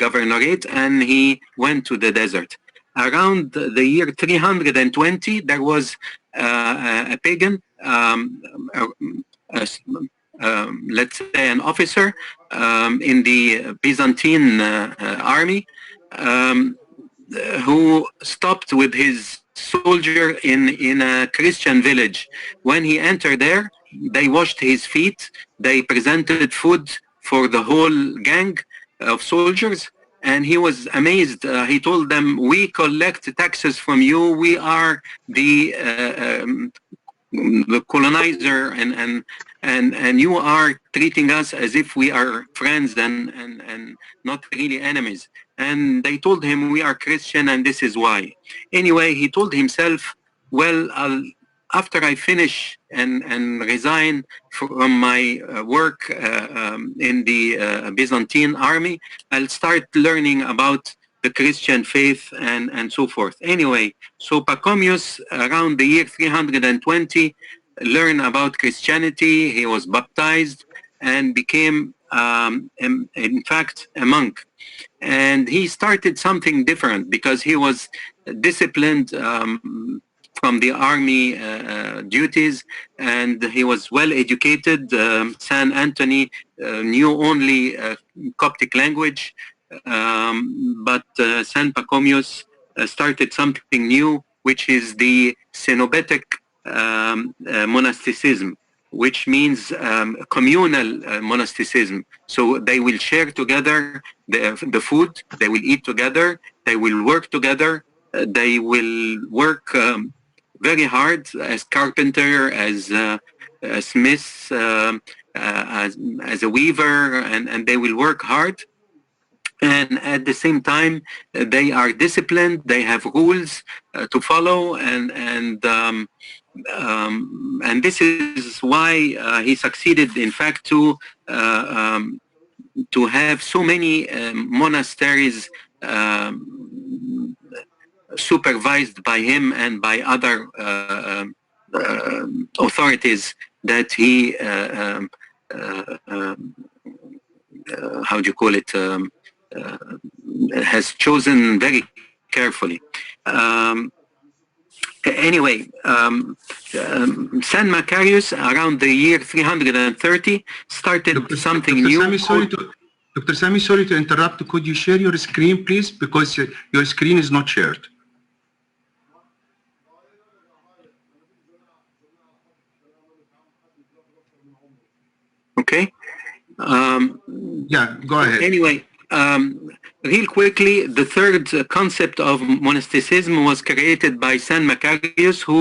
governorate, and he went to the desert. Around the year 320, there was a pagan, let's say an officer in the Byzantine army, who stopped with his soldier in a Christian village. When he entered there, they washed his feet, they presented food for the whole gang of soldiers, and he was amazed. He told them, "We collect taxes from you. We are the colonizer, and you are treating us as if we are friends and not really enemies." And they told him, "We are Christian, and this is why." Anyway, he told himself, "Well, after I finish and resign from my work in the Byzantine army, I'll start learning about the Christian faith and so forth." Anyway, so Pachomius, around the year 320, learned about Christianity. He was baptized and became, in fact, a monk. And he started something different because he was disciplined from the army duties, and he was well educated. San Anthony knew only Coptic language, but San Pachomius started something new, which is the Cenobitic monasticism, which means communal monasticism. So they will share together the food, they will eat together, they will work together, they will work very hard as carpenter, as smiths, as a weaver, and they will work hard. And at the same time, they are disciplined, they have rules to follow, and this is why he succeeded, in fact, to have so many monasteries supervised by him and by other authorities that he, how do you call it, has chosen very carefully. Anyway, San Macarius, around the year 330, started something new. Dr. Sami, sorry to interrupt. Could you share your screen, please? Because your screen is not shared. Okay. Yeah, go ahead. Anyway, real quickly, the third concept of monasticism was created by San Macarius, who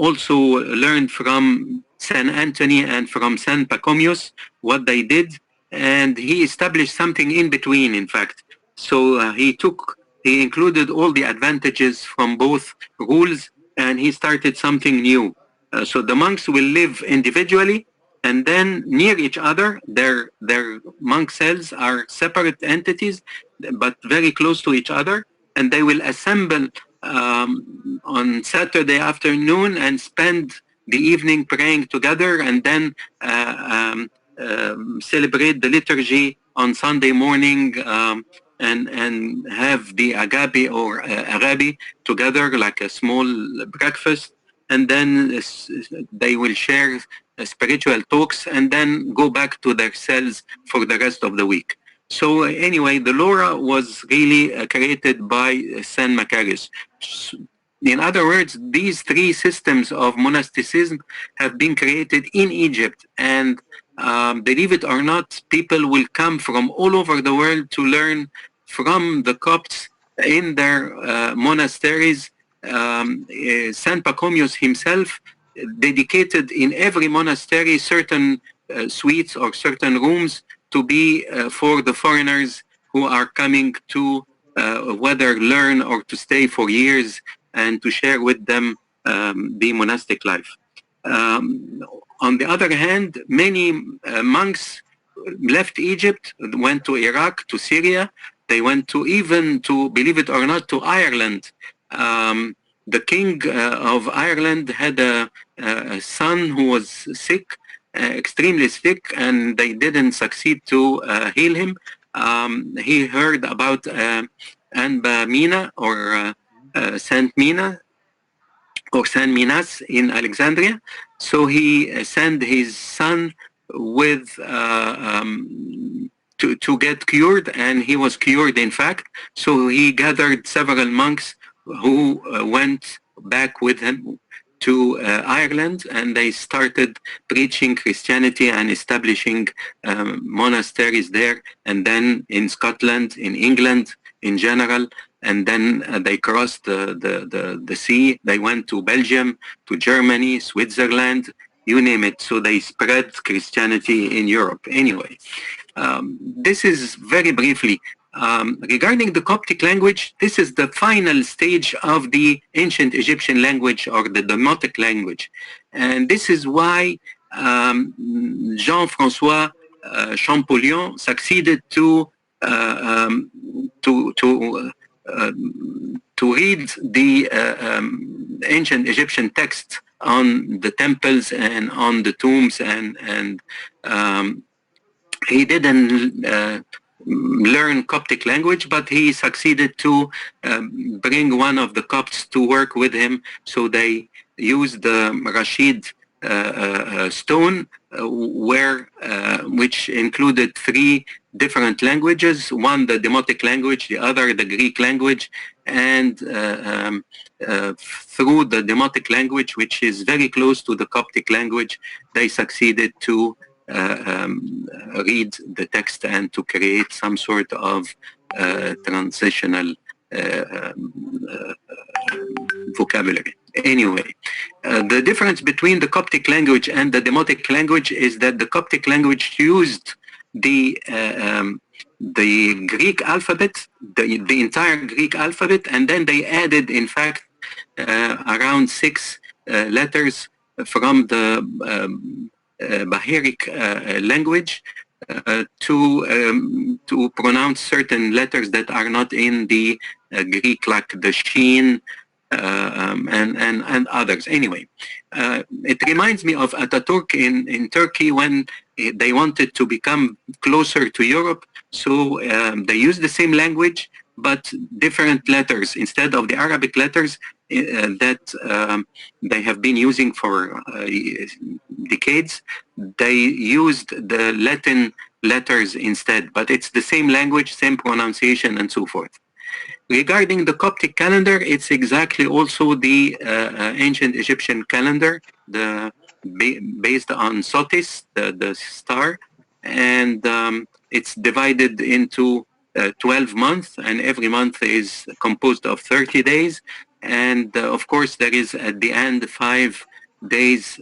also learned from San Anthony and from San Pachomius what they did, and he established something in between, in fact. So he included all the advantages from both rules, and he started something new. So the monks will live individually, and then near each other. Their monk cells are separate entities, but very close to each other, and they will assemble on Saturday afternoon and spend the evening praying together, and then celebrate the liturgy on Sunday morning, and have the agape or arabi together, like a small breakfast, and then they will share spiritual talks and then go back to their cells for the rest of the week. So anyway, the Laura was really created by San Macarius. In other words, these three systems of monasticism have been created in Egypt, and believe it or not, people will come from all over the world to learn from the Copts in their monasteries. San Pachomius himself dedicated in every monastery certain suites or certain rooms to be for the foreigners who are coming to whether learn or to stay for years, and to share with them the monastic life. On the other hand, many monks left Egypt, went to Iraq, to Syria. They went to even to, believe it or not, to Ireland. The king of Ireland had a son who was sick, extremely sick, and they didn't succeed to heal him. he heard about Anba Mina or Saint Mina or San Minas in Alexandria. So he sent his son with to get cured, and he was cured, in fact. So he gathered several monks who went back with him to Ireland, and they started preaching Christianity and establishing monasteries there, and then in Scotland, in England in general. And then they crossed the sea. They went to Belgium, to Germany, Switzerland, you name it. So they spread Christianity in Europe. Anyway, this is very briefly. Regarding the Coptic language, this is the final stage of the ancient Egyptian language, or the Demotic language. And this is why Jean-François Champollion succeeded to read the ancient Egyptian text on the temples and on the tombs, and he didn't learn Coptic language, but he succeeded to bring one of the Copts to work with him. So they used the Rashid stone, which included 3 different languages: one the Demotic language, the other the Greek language, and through the Demotic language, which is very close to the Coptic language, they succeeded to read the text and to create some sort of transitional vocabulary. Anyway, the difference between the Coptic language and the Demotic language is that the Coptic language used the Greek alphabet, the entire Greek alphabet, and then they added, in fact, around 6 letters from the Bahiric language to pronounce certain letters that are not in the Greek, like the Shin and others. Anyway, it reminds me of Ataturk in Turkey when they wanted to become closer to Europe. So they used the same language, but different letters. Instead of the Arabic letters that they have been using for decades, they used the Latin letters instead, but it's the same language, same pronunciation, and so forth. Regarding the Coptic calendar, it's exactly also the ancient Egyptian calendar, based on Sotis, the star, and it's divided into 12 months, and every month is composed of 30 days. And of course, there is at the end 5 days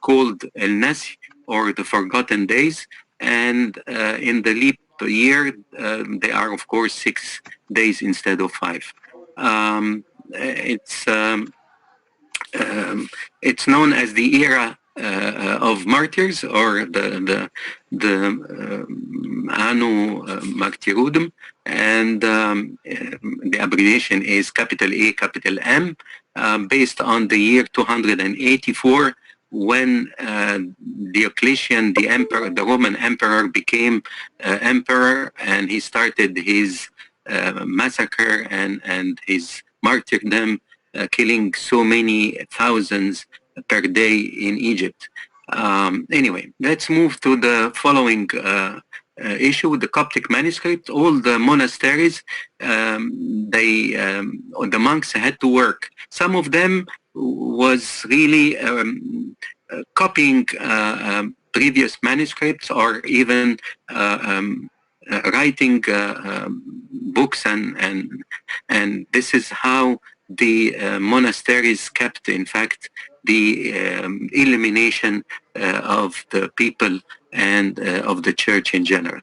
called El Nasi, or the forgotten days. And in the leap year, they are, of course, 6 days instead of 5. It's known as the era of martyrs, or the Anno Martyrudum, and the abbreviation is capital A, capital M, based on the year 284, when Diocletian, the emperor, the Roman emperor, became emperor, and he started his massacre and his martyrdom, killing so many thousands per day in Egypt. Anyway, let's move to the following issue: the Coptic manuscript. All the monasteries, the monks had to work. Some of them was really copying previous manuscripts, or even writing books, and this is how the monasteries kept, in fact, the elimination of the people and of the church in general.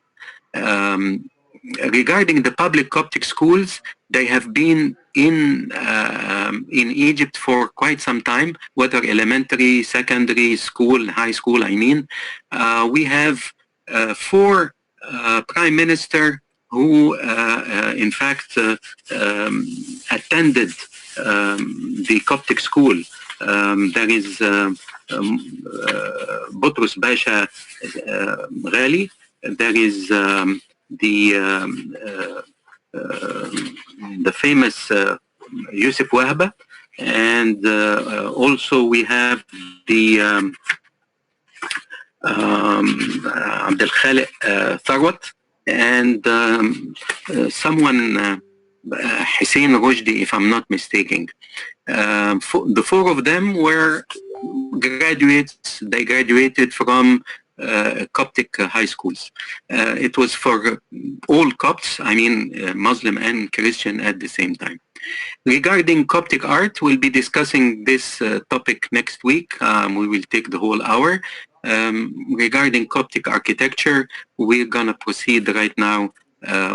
Regarding the public Coptic schools, they have been in Egypt for quite some time, whether elementary, secondary school, high school, I mean. We have 4 prime minister who, in fact, attended the Coptic school. There is Boutros Basha Ghali, there is the famous Yusuf Wahba, and also we have the Abdel Khaliq Tharwat, and someone Hussein Rushdi, if I'm not mistaken. The four of them were graduates. They graduated from Coptic high schools. It was for all Copts, I mean Muslim and Christian at the same time. Regarding Coptic art, we'll be discussing this topic next week. We will take the whole hour. Regarding Coptic architecture, we're gonna proceed right now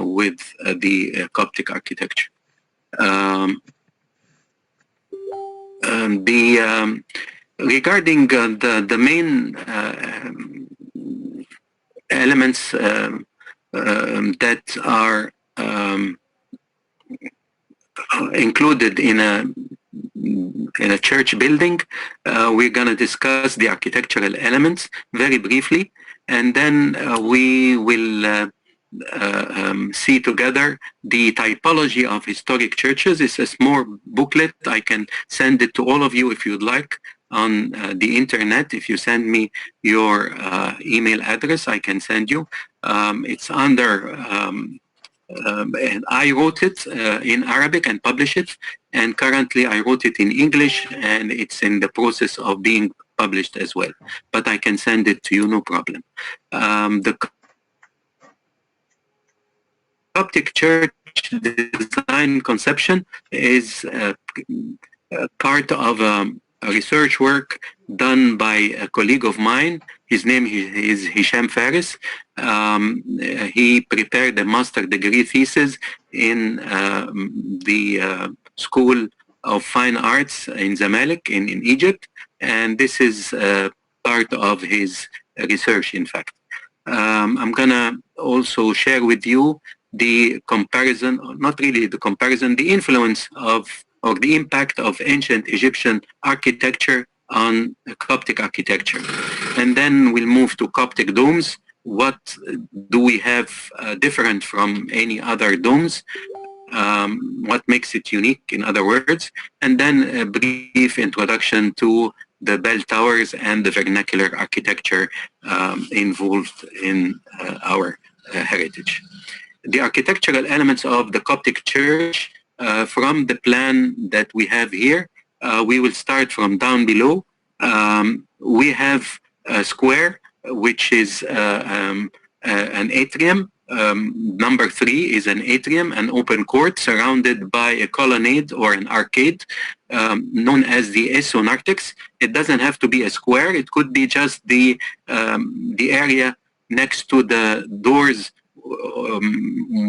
with the Coptic architecture. Regarding the main elements that are included in a church building, we're going to discuss the architectural elements very briefly, and then we will see together the typology of historic churches. It's a small booklet. I can send it to all of you if you'd like on the internet. If you send me your email address, I can send you. It's under, and I wrote it in Arabic and published it, and currently I wrote it in English, and it's in the process of being published as well. But I can send it to you, no problem. The Coptic church design conception is part of a research work done by a colleague of mine. His name is Hisham Faris. He prepared a master degree thesis in the School of Fine Arts in Zamalek in Egypt, and this is part of his research, in fact. I'm gonna also share with you the comparison, not really the comparison, the influence of, or the impact of ancient Egyptian architecture on Coptic architecture. And then we'll move to Coptic domes. What do we have different from any other domes? What makes it unique, in other words? And then a brief introduction to the bell towers and the vernacular architecture involved in our heritage. The architectural elements of the Coptic church from the plan that we have here. We will start from down below. We have a square, which is an atrium. Number 3 is an atrium, an open court surrounded by a colonnade or an arcade known as the esonartex. It doesn't have to be a square. It could be just the area next to the doors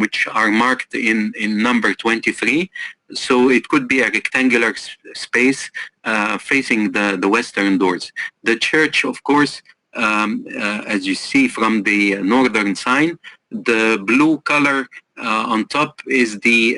which are marked in number 23. So it could be a rectangular space facing the western doors. The church, of course, as you see from the northern sign, the blue color on top is the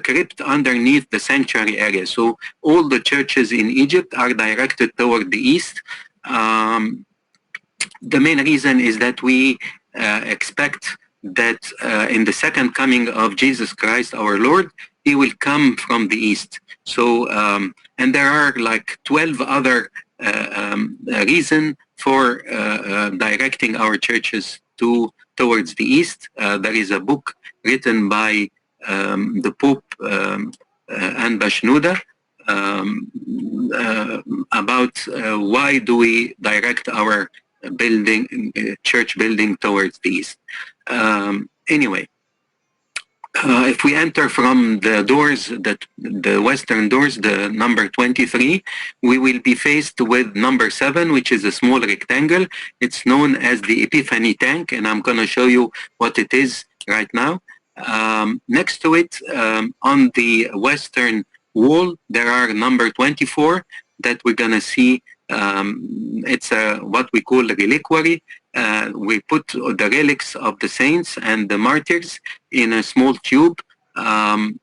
crypt underneath the sanctuary area. So all the churches in Egypt are directed toward the east. The main reason is that we expect that in the second coming of Jesus Christ, our Lord, he will come from the east. So, and there are like 12 other reasons for directing our churches towards the east. There is a book written by the Pope Anba Shenouda about why do we direct our church building towards the east. Anyway, if we enter from the doors, the western doors, the number 23, we will be faced with number 7, which is a small rectangle. It's known as the Epiphany tank, and I'm going to show you what it is right now. Next to it, on the western wall, there are number 24 that we're going to see. It's what we call a reliquary. We put the relics of the saints and the martyrs in a small tube to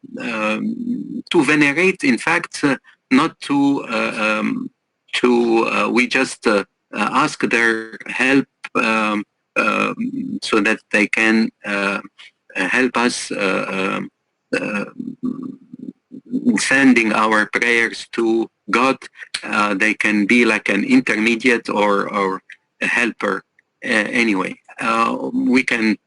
venerate, in fact, not to, we just ask their help so that they can help us sending our prayers to God. They can be like an intermediate or a helper. Anyway, we can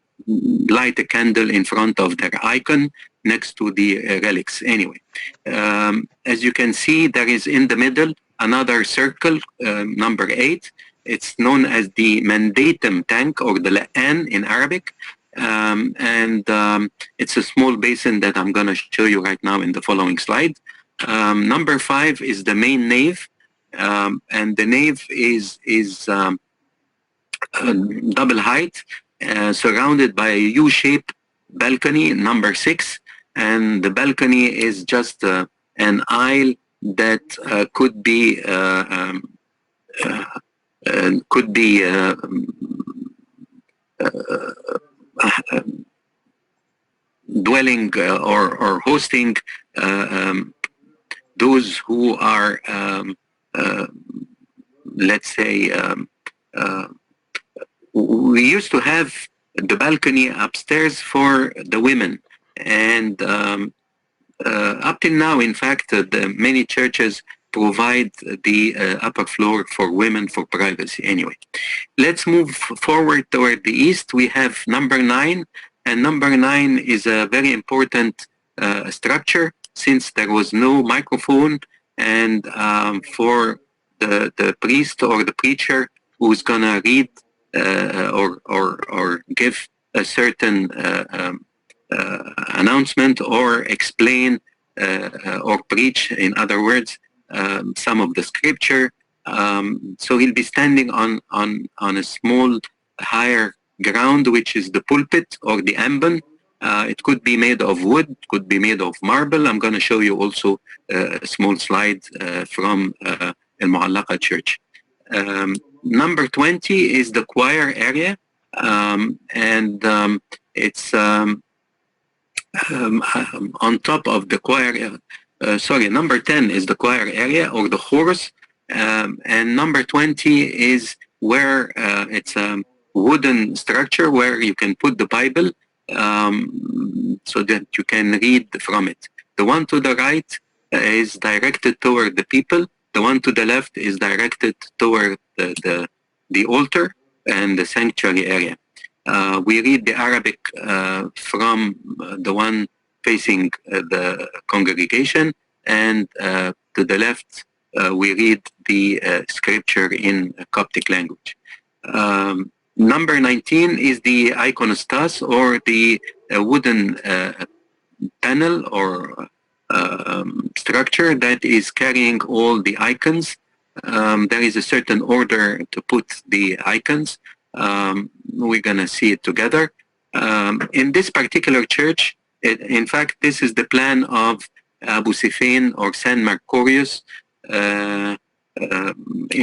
light a candle in front of their icon next to the relics. Anyway, as you can see, there is in the middle another circle, number 8. It's known as the mandatum tank, or the la'an in Arabic. It's a small basin that I'm going to show you right now in the following slide. Number 5 is the main nave, and the nave is double height, surrounded by a U-shaped balcony, number 6, and the balcony is just an aisle that could be dwelling or hosting those who are, let's say, we used to have the balcony upstairs for the women, and up till now, in fact, many churches provide the upper floor for women for privacy. Anyway, let's move forward toward the east. We have number 9, and number 9 is a very important structure, since there was no microphone, and for the priest or the preacher who's gonna read or give a certain announcement or explain or preach, in other words, some of the scripture. So he'll be standing on a small higher ground, which is the pulpit or the ambon. It could be made of wood, could be made of marble. I'm going to show you also a small slide from Al Mu'allaqa Church. Number 20 is the choir area, and it's on top of the choir. Number 10 is the choir area or the chorus, and number 20 is where it's a wooden structure where you can put the Bible, so that you can read from it. The one to the right is directed toward the people. The one to the left is directed toward the altar and the sanctuary area. We read the Arabic from the one facing the congregation, and to the left we read the scripture in Coptic language. Number 19 is the iconostas, or the wooden panel or structure that is carrying all the icons. There is a certain order to put the icons. We're going to see it together. In this particular church, in fact, this is the plan of Abu Sifain or San Mercurius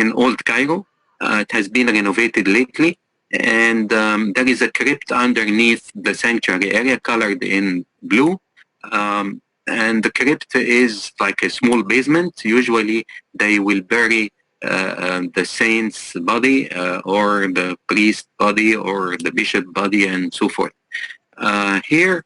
in Old Cairo. It has been renovated lately, and there is a crypt underneath the sanctuary area colored in blue. And the crypt is like a small basement. Usually they will bury the saint's body or the priest's body or the bishop's body and so forth. Here,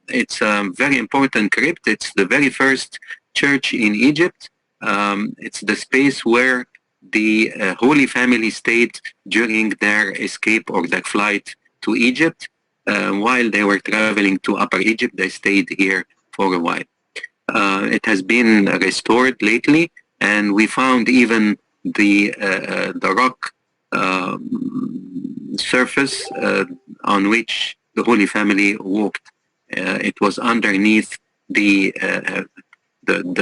it's a very important crypt. It's the very first church in Egypt. It's the space where the Holy Family stayed during their escape or their flight to Egypt. While they were traveling to Upper Egypt, they stayed here for a while. It has been restored lately, and we found even the rock surface on which the Holy Family walked. It was underneath the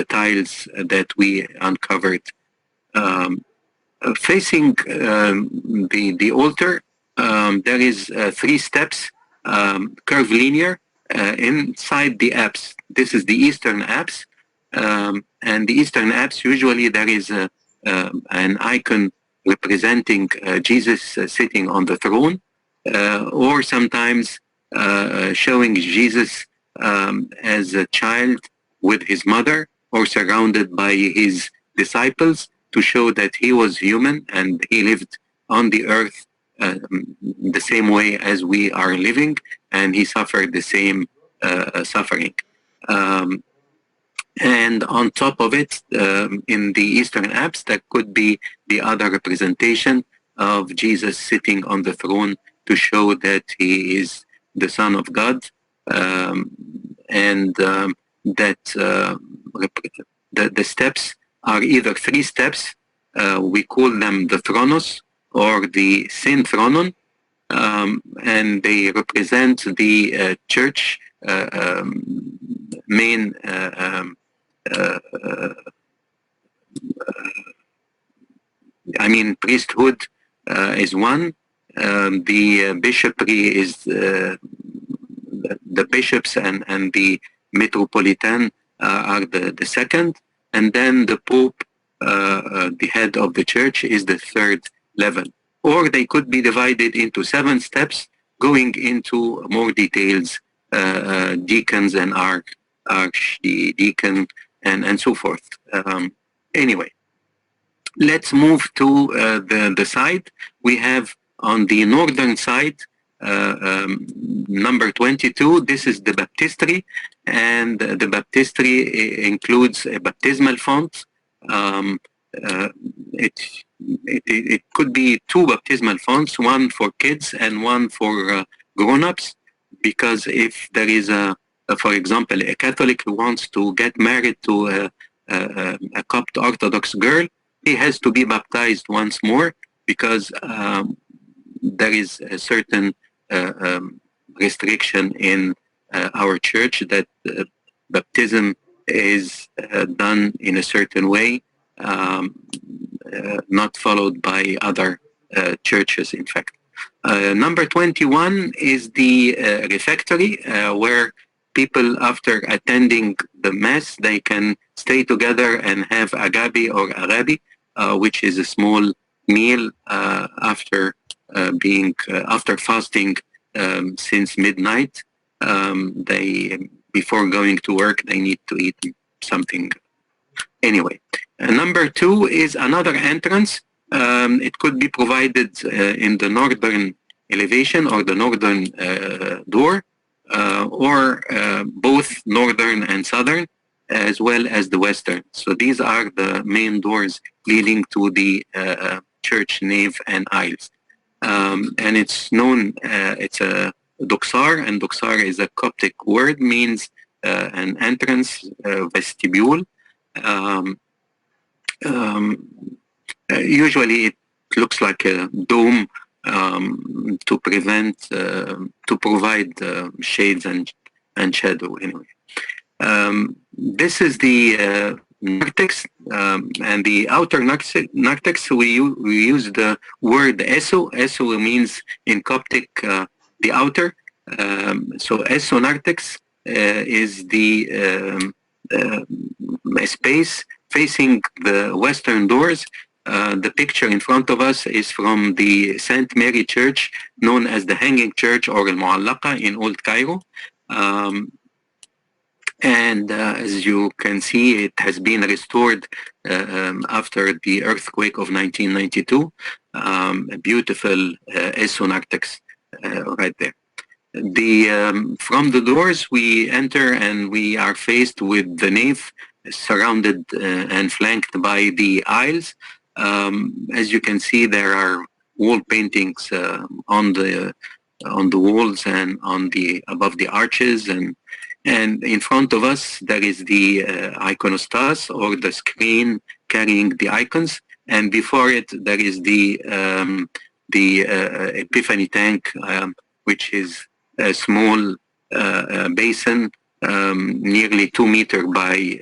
tiles that we uncovered. Facing the altar, there is 3 steps, curvilinear, inside the apse. This is the eastern apse, and the eastern apse, usually there is an icon representing Jesus sitting on the throne, or sometimes showing Jesus as a child with his mother or surrounded by his disciples, to show that he was human and he lived on the earth the same way as we are living, and he suffered the same suffering. And on top of it, in the Eastern apse, there could be the other representation of Jesus sitting on the throne to show that he is the Son of God, and that the steps are either three steps. We call them the thronos or the synthronon, and they represent the church main priesthood is one. The bishopry is the bishops and the metropolitan are the second, and then the Pope, the head of the church, is the third level. Or they could be divided into 7 steps, going into more details, deacons and archdeacon and so forth. Anyway, let's move to the side. We have on the northern side, number 22, this is the baptistry, and the baptistry includes a baptismal font. It could be 2 baptismal fonts, one for kids and one for grown-ups, because if there is for example, a Catholic who wants to get married to a Coptic Orthodox girl, he has to be baptized once more, because there is a certain restriction in our church that baptism is done in a certain way, not followed by other churches, in fact. Number 21 is the refectory, where people, after attending the Mass, they can stay together and have agabi or arabi, which is a small meal after fasting since midnight. Before going to work, they need to eat something. Anyway, number 2 is another entrance. It could be provided in the northern elevation or the northern door, or both northern and southern, as well as the western. So these are the main doors leading to the church nave and aisles. And it's known, it's a doxar, and doxar is a Coptic word, means an entrance, vestibule. Usually it looks like a dome to provide shades and shadow. Anyway, this is the narthex, and the outer narthex. We use the word eso. Eso means in Coptic the outer. So eso narthex is the space facing the western doors. The picture in front of us is from the St. Mary Church, known as the Hanging Church or Al-Mu'allaqa in Old Cairo. And as you can see, it has been restored after the earthquake of 1992. A beautiful narthex right there. From the doors we enter, and we are faced with the nave, surrounded and flanked by the aisles. As you can see, there are wall paintings on the walls and above the arches, and in front of us there is the iconostas, or the screen carrying the icons, and before it there is the Epiphany tank, which is a small basin, nearly 2 meters by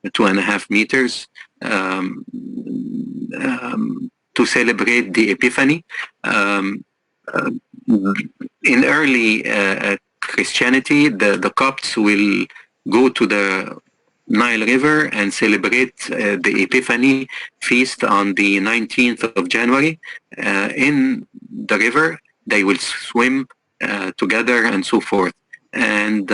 2.5 meters, to celebrate the Epiphany. In early Christianity, the Copts will go to the Nile River and celebrate the Epiphany feast on the 19th of January. In the river, they will swim together and so forth. And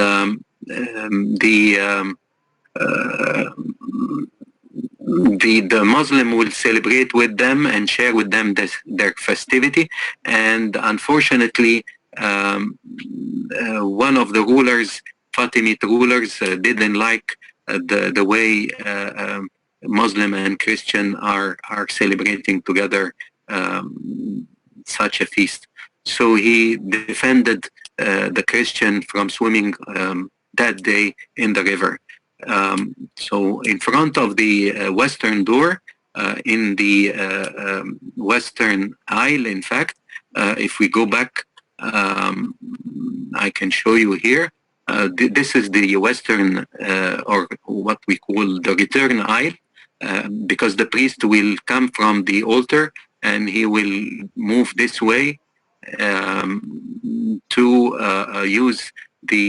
the Muslim will celebrate with them and share with them their festivity. And unfortunately, one of the rulers, Fatimid rulers, didn't like the way Muslim and Christian are celebrating together such a feast. So he defended the Christian from swimming that day in the river. So in front of the western door, in the western aisle, in fact, if we go back, I can show you here. This is the western, or what we call the return aisle, because the priest will come from the altar and he will move this way to use the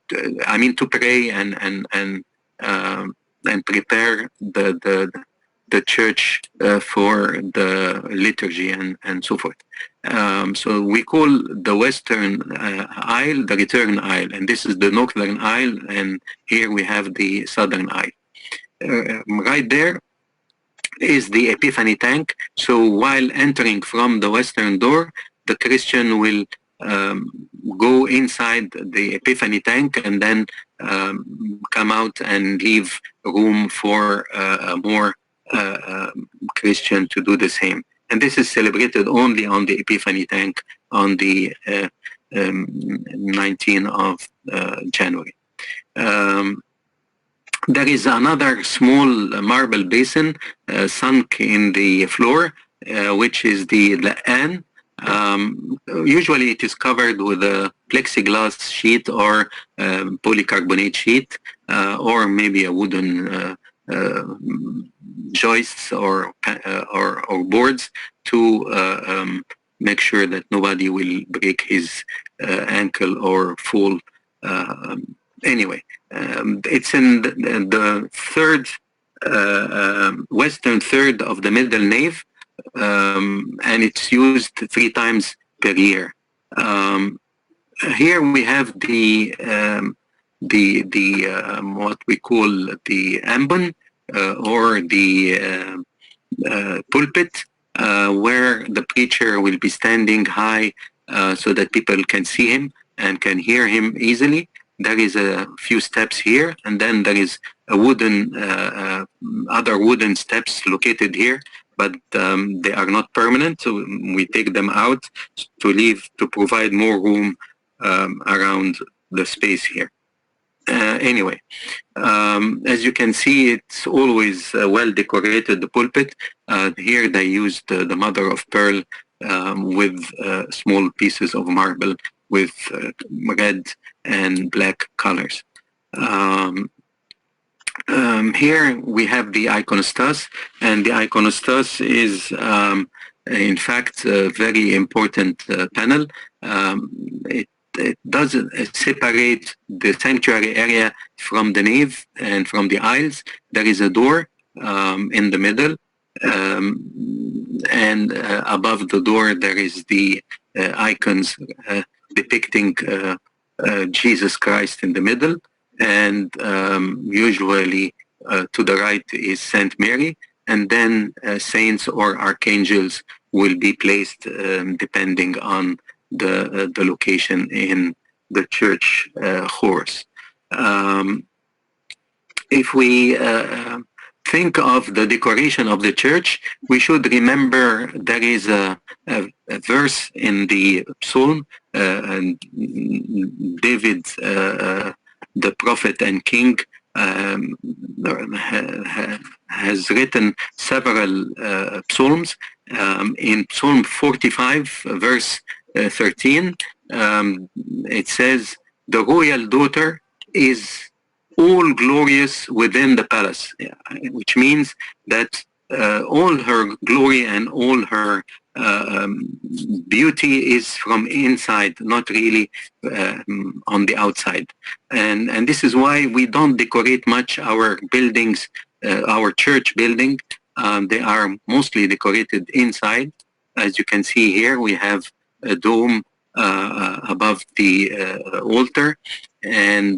to pray and prepare the church for the liturgy and so forth. So we call the western aisle the return aisle, and this is the northern aisle, and here we have the southern aisle. Right there is the Epiphany tank. So while entering from the western door, the Christian will go inside the Epiphany tank and then come out and leave room for more Christian to do the same. And this is celebrated only on the Epiphany tank on the 19th of January. There is another small marble basin sunk in the floor, which is the La'an. Usually it is covered with a plexiglass sheet or polycarbonate sheet, or maybe a wooden joists or boards to make sure that nobody will break his ankle or fall. Anyway, it's in the third, western third of the middle nave, and it's used 3 times per year. Here we have the what we call the ambon, or the pulpit, where the preacher will be standing high so that people can see him and can hear him easily. There is a few steps here, and then there is a wooden, other wooden steps located here, but they are not permanent, so we take them out to provide more room around the space here. Anyway, as you can see, it's always well decorated, the pulpit. Here they used the mother of pearl with small pieces of marble with red and black colors. Here we have the iconostas, and the iconostas is in fact a very important panel. It does separate the sanctuary area from the nave and from the aisles. There is a door in the middle, and above the door there is the icons depicting Jesus Christ in the middle, and usually to the right is Saint Mary, and then saints or archangels will be placed depending on the location in the church chorus. If we think of the decoration of the church, we should remember there is a verse in the Psalm, and David, the prophet and king, has written several psalms. In Psalm 45, verse 13, it says, "The royal daughter is all glorious within the palace," which means that all her glory and all her beauty is from inside, not really on the outside. And this is why we don't decorate much our buildings, our church building. They are mostly decorated inside. As you can see here, we have a dome above the altar, and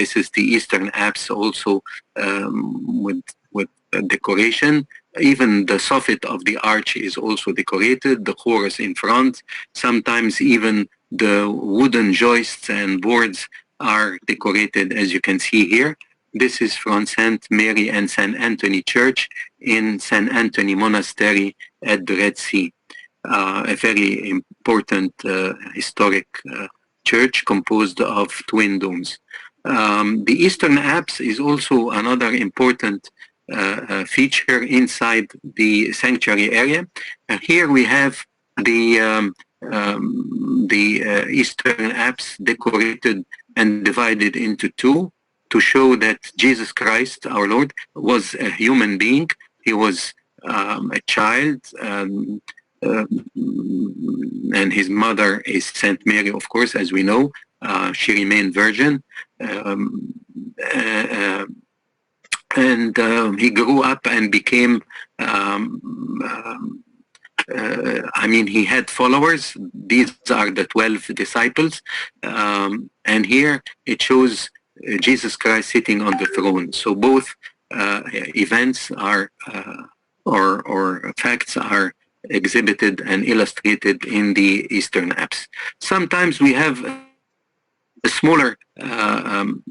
this is the eastern apse also, with decoration. Even the soffit of the arch is also decorated, the chorus in front. Sometimes even the wooden joists and boards are decorated, as you can see here. This is from St. Mary and St. Anthony Church in St. Anthony Monastery at the Red Sea. A very important historic church composed of twin domes. The Eastern Apse is also another important feature inside the sanctuary area. Here we have the Eastern Apse decorated and divided into two to show that Jesus Christ, our Lord, was a human being. He was a child, and his mother is Saint Mary, of course, as we know. She remained virgin. He grew up and became, he had followers. These are the 12 disciples. And here it shows Jesus Christ sitting on the throne. So both events are, or facts are exhibited and illustrated in the Eastern Apse. Sometimes we have a smaller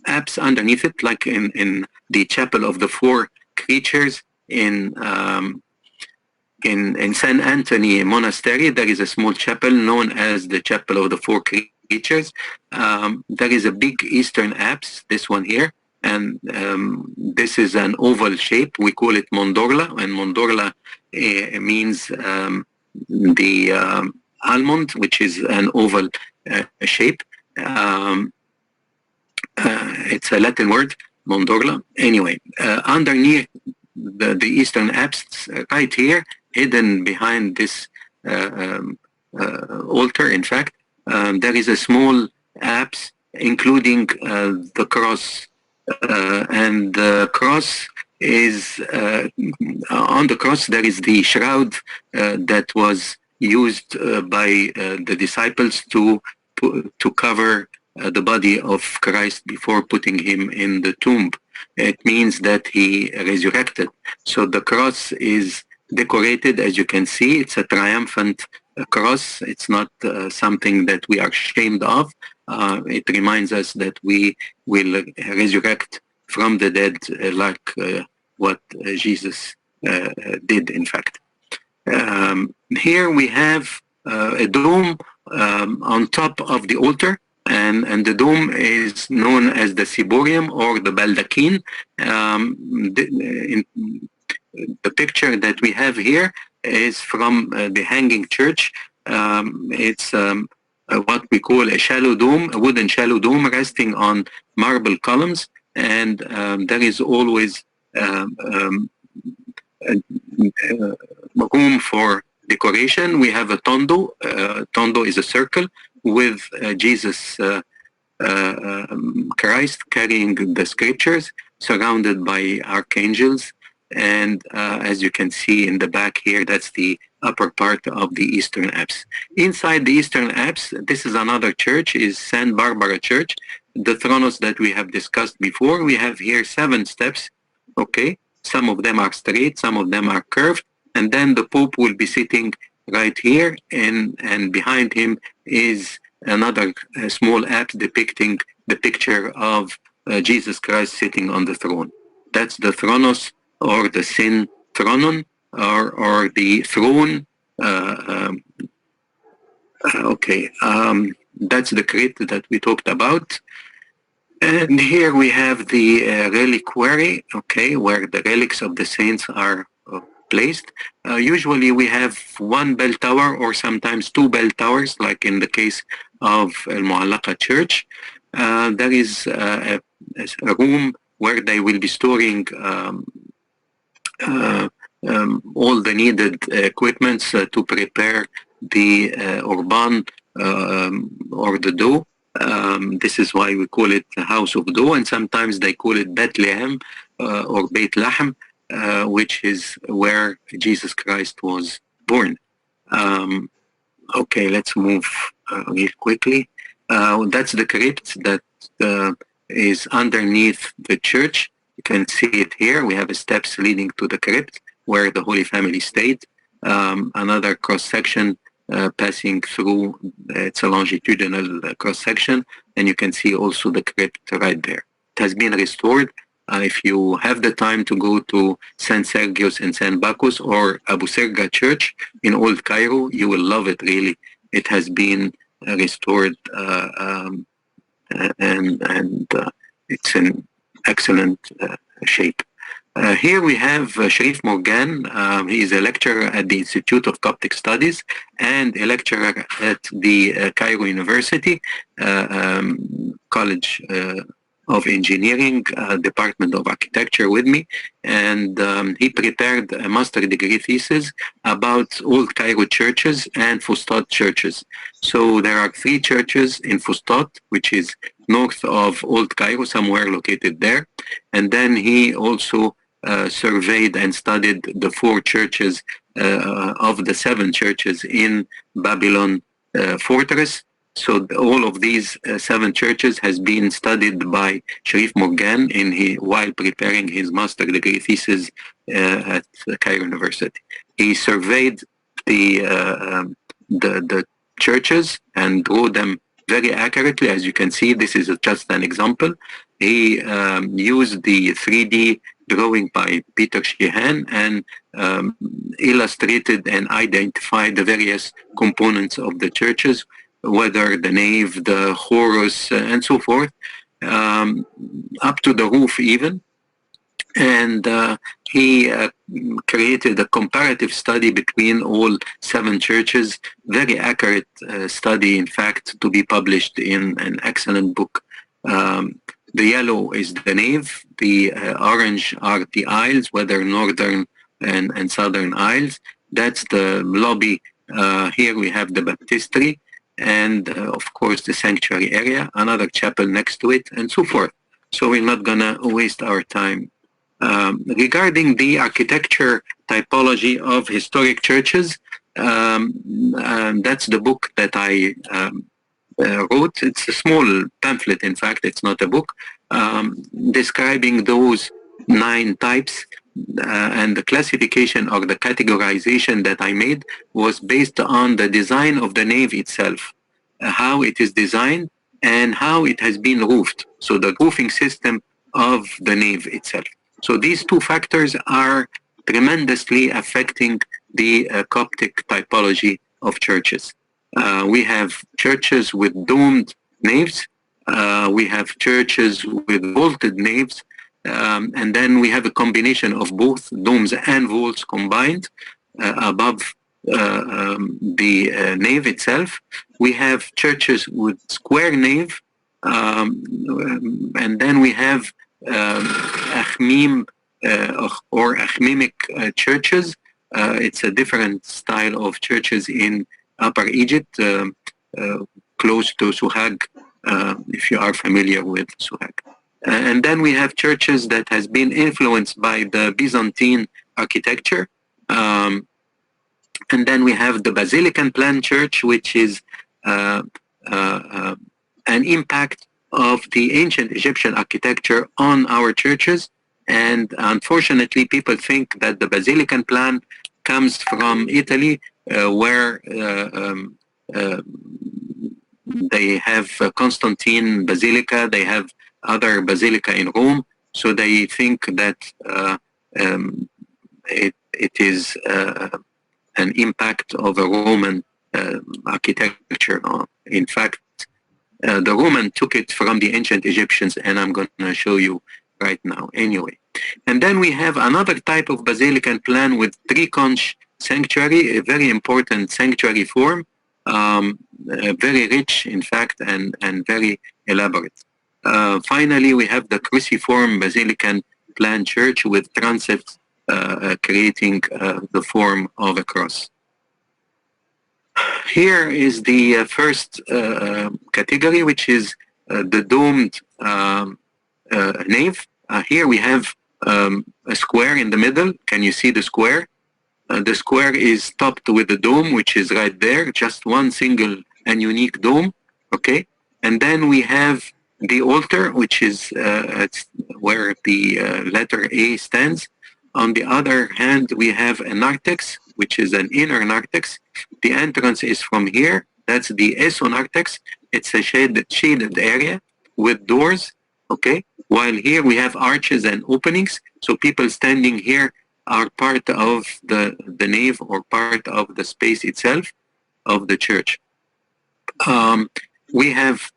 apse underneath it, like in the Chapel of the Four Creatures in St. Anthony Monastery. There is a small chapel known as the Chapel of the Four Creatures. There is a big Eastern apse, this one here, and this is an oval shape. We call it mandorla, and mandorla means the almond, which is an oval shape. It's a Latin word, mandorla. Anyway, underneath the Eastern apse, right here, hidden behind this altar, in fact, there is a small apse including the cross. And the cross is, on the cross there is the shroud that was used by the disciples to cover the body of Christ before putting him in the tomb. It means that he resurrected. So the cross is decorated, as you can see. It's a triumphant cross. It's not something that we are ashamed of. It reminds us that we will resurrect from the dead, like what Jesus did, in fact. Here we have a dome on top of the altar, and the dome is known as the ciborium or the baldachin. The picture that we have here is from the hanging church. It's what we call a shallow dome, a wooden shallow dome resting on marble columns, and there is always room for decoration. We have a tondo. Tondo is a circle with Jesus Christ carrying the scriptures, surrounded by archangels. And as you can see in the back here, that's the upper part of the Eastern Apse. Inside the Eastern Apse, this is another church, is St. Barbara Church, the thronos that we have discussed before. We have here 7 steps, okay? Some of them are straight, some of them are curved, and then the Pope will be sitting right here, and behind him is another small apse depicting the picture of Jesus Christ sitting on the throne. That's the thronos, or the sin thronon, or the throne. That's the crypt that we talked about. And here we have the reliquary, okay, where the relics of the saints are placed. Usually we have 1 bell tower or sometimes 2 bell towers, like in the case of Al Mu'allaqa Church. There is a room where they will be storing all the needed equipments to prepare the urban or the dough. This is why we call it the house of dough, and sometimes they call it Bethlehem or Beit Lahem, which is where Jesus Christ was born. Okay, let's move real quickly. That's the crypt that is underneath the church. You can see it here. We have steps leading to the crypt where the Holy Family stayed. Another cross-section passing through, it's a longitudinal cross-section, and you can see also the crypt right there. It has been restored. If you have the time to go to San Sergius and San Bacchus or Abu Serga Church in Old Cairo, you will love it, really. It has been restored and it's in excellent shape. Here we have Sharif Morgan. He is a lecturer at the Institute of Coptic Studies and a lecturer at the Cairo University College of Engineering, Department of Architecture with me. And he prepared a master degree thesis about Old Cairo churches and Fustat churches. So there are 3 churches in Fustat, which is north of Old Cairo, somewhere located there. And then he also surveyed and studied the 4 churches of the 7 churches in Babylon fortress. So all of these 7 churches has been studied by Sharif Morgan while preparing his master degree thesis at Cairo University. He surveyed the churches and drew them very accurately. As you can see, this is just an example. He used the 3D drawing by Peter Sheehan and illustrated and identified the various components of the churches, whether the nave, the chorus, and so forth, up to the roof even. And he created a comparative study between all 7 churches, very accurate study, in fact, to be published in an excellent book. The yellow is the nave, the orange are the aisles, whether northern and southern aisles. That's the lobby. Here we have the baptistry, and of course the sanctuary area, another chapel next to it, and so forth. So we're not gonna waste our time. Regarding the architecture typology of historic churches, that's the book that I wrote. It's a small pamphlet, in fact, it's not a book, describing those 9 types. And the classification or the categorization that I made was based on the design of the nave itself, how it is designed and how it has been roofed. So the roofing system of the nave itself. So these 2 factors are tremendously affecting the Coptic typology of churches. We have churches with domed naves. We have churches with vaulted naves. And then we have a combination of both domes and vaults combined above the nave itself. We have churches with square nave, and then we have achmim or achmimic churches. It's a different style of churches in Upper Egypt, close to Suhag, if you are familiar with Suhag. And then we have churches that has been influenced by the Byzantine architecture. And then we have the Basilican plan church, which is an impact of the ancient Egyptian architecture on our churches. And unfortunately, people think that the Basilican plan comes from Italy, where they have Constantine Basilica, they have other basilica in Rome, so they think that it is an impact of a Roman architecture. In fact, the Roman took it from the ancient Egyptians, and I'm going to show you right now anyway. And then we have another type of basilican plan with 3-conch sanctuary, a very important sanctuary form, very rich, in fact, and very elaborate. Finally, we have the cruciform basilican plan church with transepts creating the form of a cross. Here is the first category, which is the domed nave. Here we have a square in the middle. Can you see the square? The square is topped with the dome, which is right there, just one single and unique dome, okay? And then we have the altar, which is where the letter A stands. On the other hand, we have a narthex, which is an inner narthex. The entrance is from here. That's the esonarthex. It's a shaded area with doors, okay? While here we have arches and openings. So people standing here are part of the nave or part of the space itself of the church. We have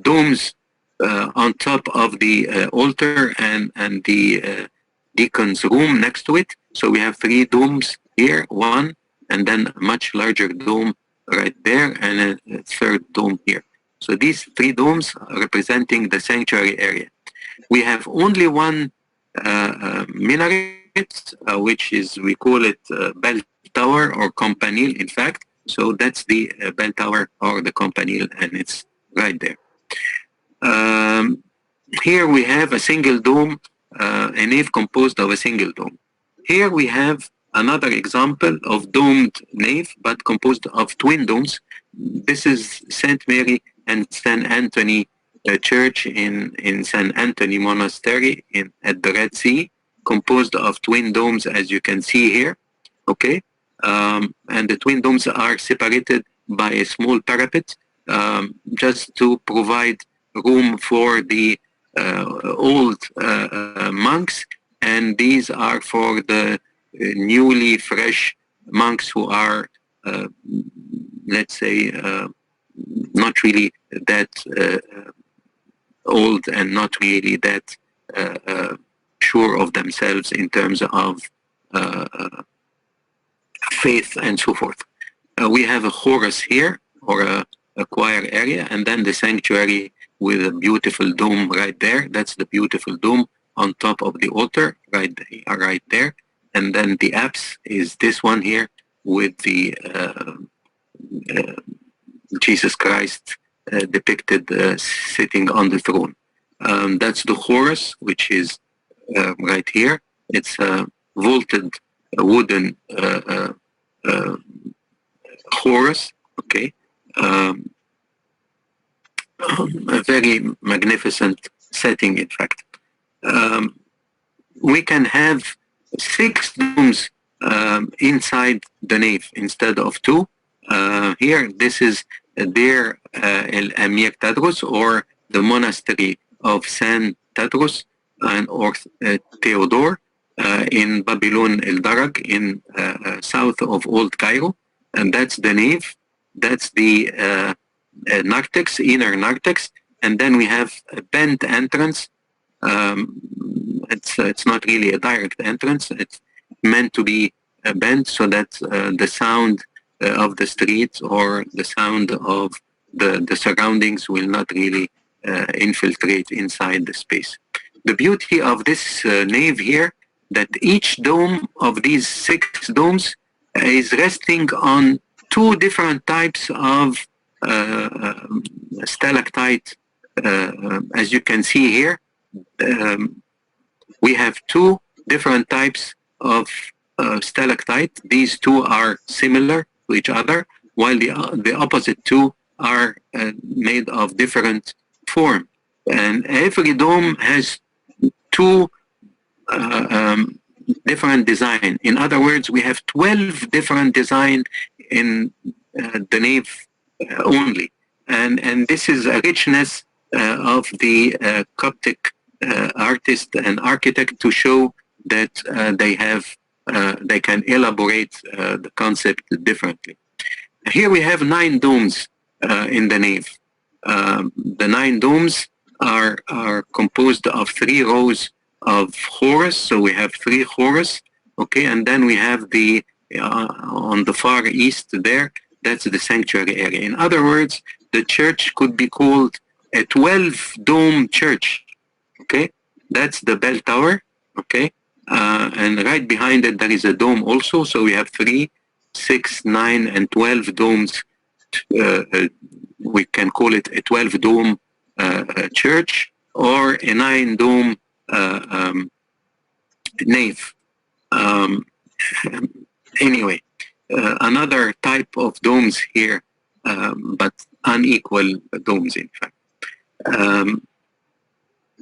domes on top of the altar and the deacon's room next to it. So we have 3 domes here, one, and then a much larger dome right there, and a third dome here. So these 3 domes are representing the sanctuary area. We have only one minaret, which is, we call it bell tower or campanile, in fact. So that's the bell tower or the campanile, and it's right there. Here we have a single dome, a nave composed of a single dome. Here we have another example of domed nave, but composed of twin domes. This is St. Mary and St. Anthony church in St. Anthony Monastery at the Red Sea, composed of twin domes, as you can see here, okay? And the twin domes are separated by a small parapet, just to provide room for the old monks, and these are for the newly fresh monks who are, let's say, not really that old and not really that sure of themselves in terms of faith and so forth. We have a chorus here, or a choir area, and then the sanctuary with a beautiful dome right there. That's the beautiful dome on top of the altar, right there. And then the apse is this one here with the Jesus Christ depicted sitting on the throne. That's the chorus, which is right here. It's a vaulted wooden chorus, okay? A very magnificent setting, in fact. We can have 6 domes inside the nave instead of 2. Here, this is Deir El Amir Tadros, or the monastery of San Tadros or Theodore in Babylon El Darag in south of Old Cairo. And that's the nave. That's the narthex, inner narthex, and then we have a bent entrance. It's not really a direct entrance. It's meant to be bent so that the sound of the streets or the sound of the surroundings will not really infiltrate inside the space. The beauty of this nave here, that each dome of these 6 domes is resting on 2 different types of stalactite. As you can see here, we have 2 different types of stalactite. These 2 are similar to each other, while the opposite 2 are made of different form. And every dome has 2 different design. In other words, we have 12 different design in the nave only. And this is a richness of the Coptic artist and architect to show that they can elaborate the concept differently. Here we have 9 domes in the nave. The 9 domes are composed of 3 rows of chorus, so we have 3 chorus, okay, and then we have the on the far east there, that's the sanctuary area. In other words, the church could be called a 12-dome church, okay? That's the bell tower, okay? And right behind it, there is a dome also, so we have 3, 6, 9, and 12 domes. We can call it a 12-dome church or a 9-dome nave. Anyway, another type of domes here, but unequal domes, in fact.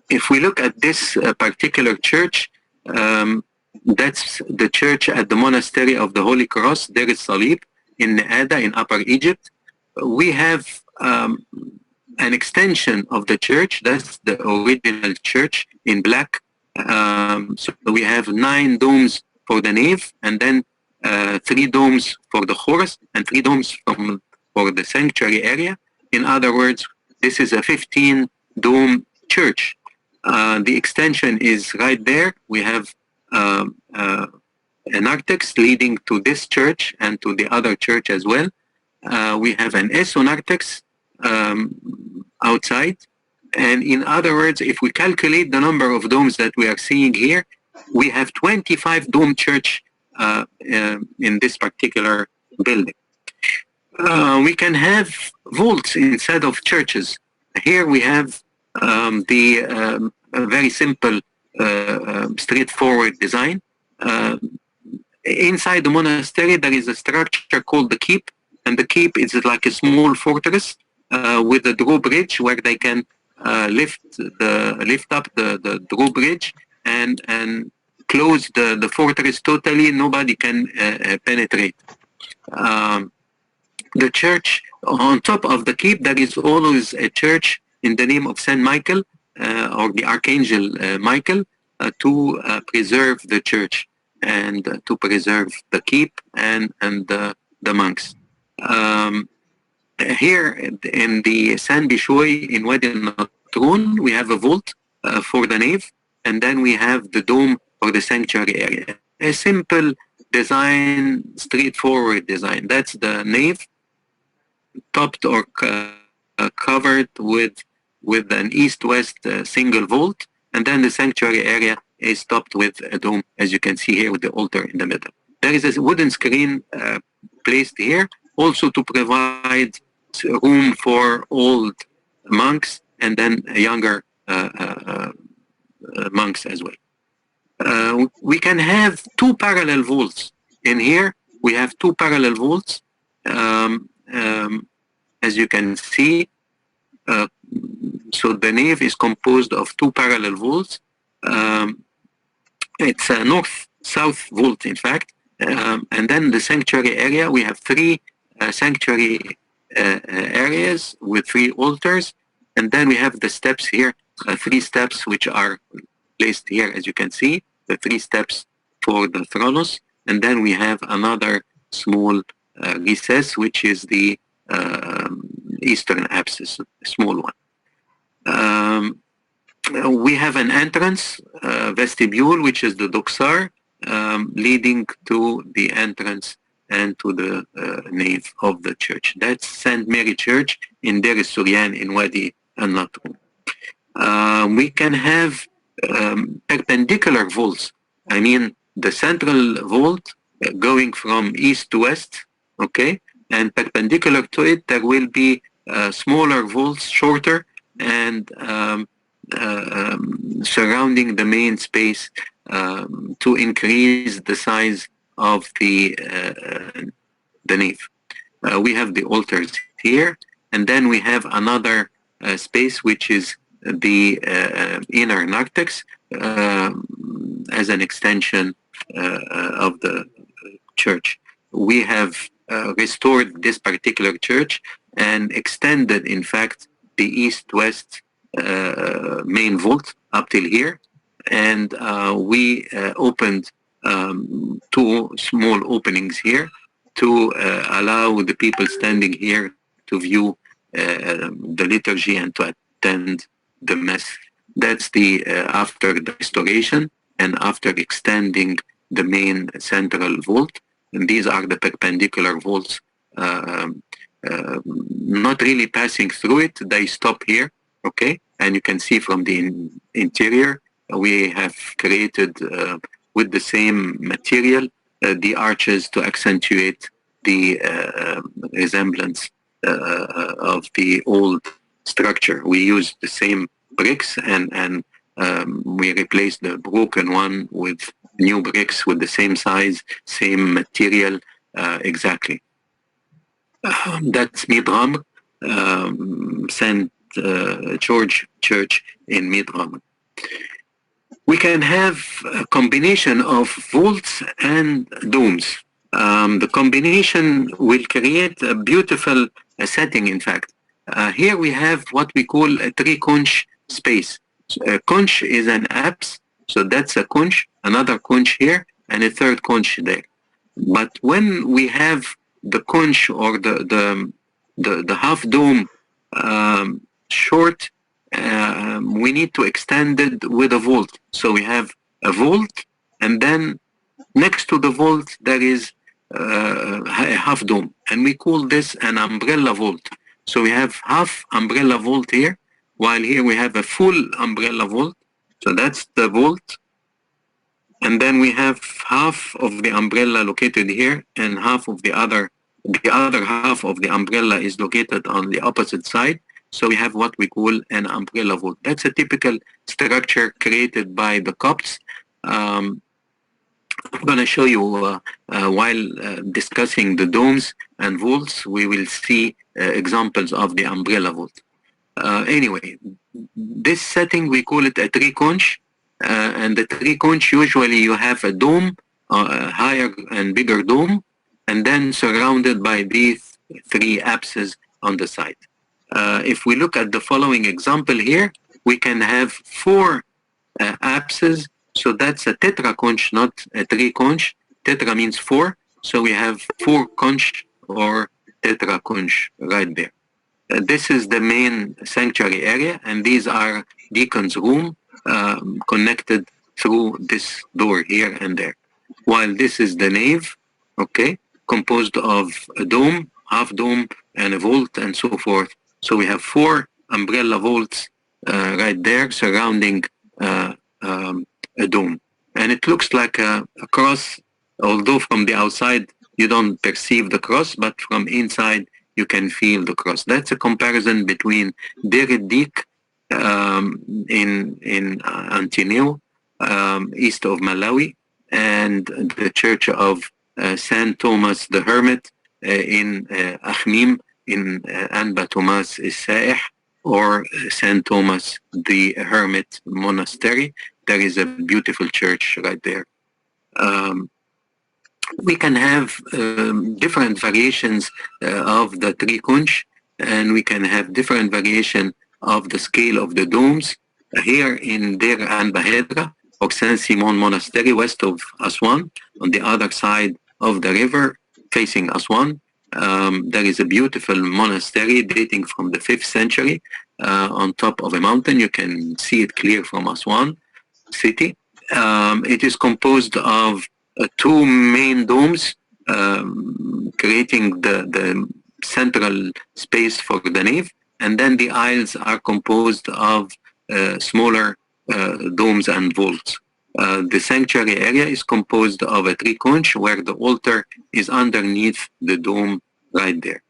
if we look at this particular church, that's the church at the monastery of the Holy Cross, Deir Salib, in Neada, in Upper Egypt. We have an extension of the church. That's the original church in black. So we have 9 domes for the nave, and then 3 domes for the chorus, and 3 domes for the sanctuary area. In other words, this is a 15-dome church. The extension is right there. We have an narthex leading to this church and to the other church as well. We have an esonarthex outside. And in other words, if we calculate the number of domes that we are seeing here, we have 25 dome church in this particular building. We can have vaults instead of churches. Here we have a very simple, straightforward design. Inside the monastery, there is a structure called the keep, and the keep is like a small fortress with a drawbridge where they can lift up the drawbridge and close the fortress totally. Nobody can penetrate. The church on top of the keep, there is always a church in the name of Saint Michael or the Archangel Michael to preserve the church and to preserve the keep and the monks. Here in the San Bishoy in Wadi Natrun, we have a vault for the nave, and then we have the dome for the sanctuary area. A simple design, straightforward design. That's the nave, topped or covered with an east-west single vault, and then the sanctuary area is topped with a dome, as you can see here, with the altar in the middle. There is a wooden screen placed here, also to provide room for old monks and then younger monks as well. We can have 2 parallel vaults. In here, we have 2 parallel vaults. As you can see, so the nave is composed of 2 parallel vaults. It's a north-south vault, in fact. And then the sanctuary area, we have 3 sanctuary areas with 3 altars. And then we have the steps here, 3 steps which are placed here, as you can see, the 3 steps for the thronos. And then we have another small recess, which is the eastern apsis, a small one. We have an entrance vestibule, which is the doxar, leading to the entrance and to the nave of the church. That's St. Mary Church in Deir Suryan in Wadi al-Natrun. We can have perpendicular vaults. I mean, the central vault going from east to west, okay? And perpendicular to it, there will be smaller vaults, shorter, and surrounding the main space to increase the size of the nave. We have the altars here, and then we have another space which is the inner narthex as an extension of the church. We have restored this particular church and extended, in fact, the east-west main vault up till here, and we opened 2 small openings here to allow the people standing here to view the liturgy and to attend the mass. That's the after the restoration and after extending the main central vault. And these are the perpendicular vaults, not really passing through it. They stop here, okay? And you can see from the interior, we have created with the same material the arches to accentuate the resemblance of the old structure. We used the same bricks and we replaced the broken one with new bricks with the same size, same material, exactly. That's Midram, St. George Church in Midram. We can have a combination of vaults and domes. The combination will create a beautiful setting, in fact. Here we have what we call a three-conch space. So a conch is an apse, so that's a conch, another conch here, and a third conch there. But when we have the conch or the half dome short, we need to extend it with a vault. So we have a vault, and then next to the vault there is a half dome, and we call this an umbrella vault. So we have half umbrella vault here, while here we have a full umbrella vault. So that's the vault. And then we have half of the umbrella located here, and half of the other half of the umbrella is located on the opposite side. So we have what we call an umbrella vault. That's a typical structure created by the Copts. I'm going to show you while discussing the domes and vaults, we will see examples of the umbrella vault. Anyway, this setting, we call it a three-conch. And the three-conch, usually you have a dome, a higher and bigger dome, and then surrounded by these three apses on the side. If we look at the following example here, we can have four apses. So that's a tetra-conch, not a three-conch. Tetra means four. So we have four conch or tetra-conch right there. This is the main sanctuary area, and these are deacon's room connected through this door here and there. While this is the nave, okay, composed of a dome, half dome, and a vault, and so forth. So we have four umbrella vaults right there surrounding a dome. And it looks like a cross, although from the outside you don't perceive the cross, but from inside you can feel the cross. That's a comparison between Deir Dik in Antineu, east of Malawi, and the church of Saint Thomas the Hermit in Akhmim in Anba Thomas Saih, or Saint Thomas the Hermit Monastery. There is a beautiful church right there. We can have different variations of the three-conch, and we can have different variation of the scale of the domes. Here in Deir Bahedra, or Saint Simon Monastery, west of Aswan, on the other side of the river, facing Aswan, there is a beautiful monastery dating from the 5th century on top of a mountain. You can see it clear from Aswan city. It is composed of two main domes, creating the central space for the nave, and then the aisles are composed of smaller domes and vaults. The sanctuary area is composed of a three-conch where the altar is underneath the dome right there.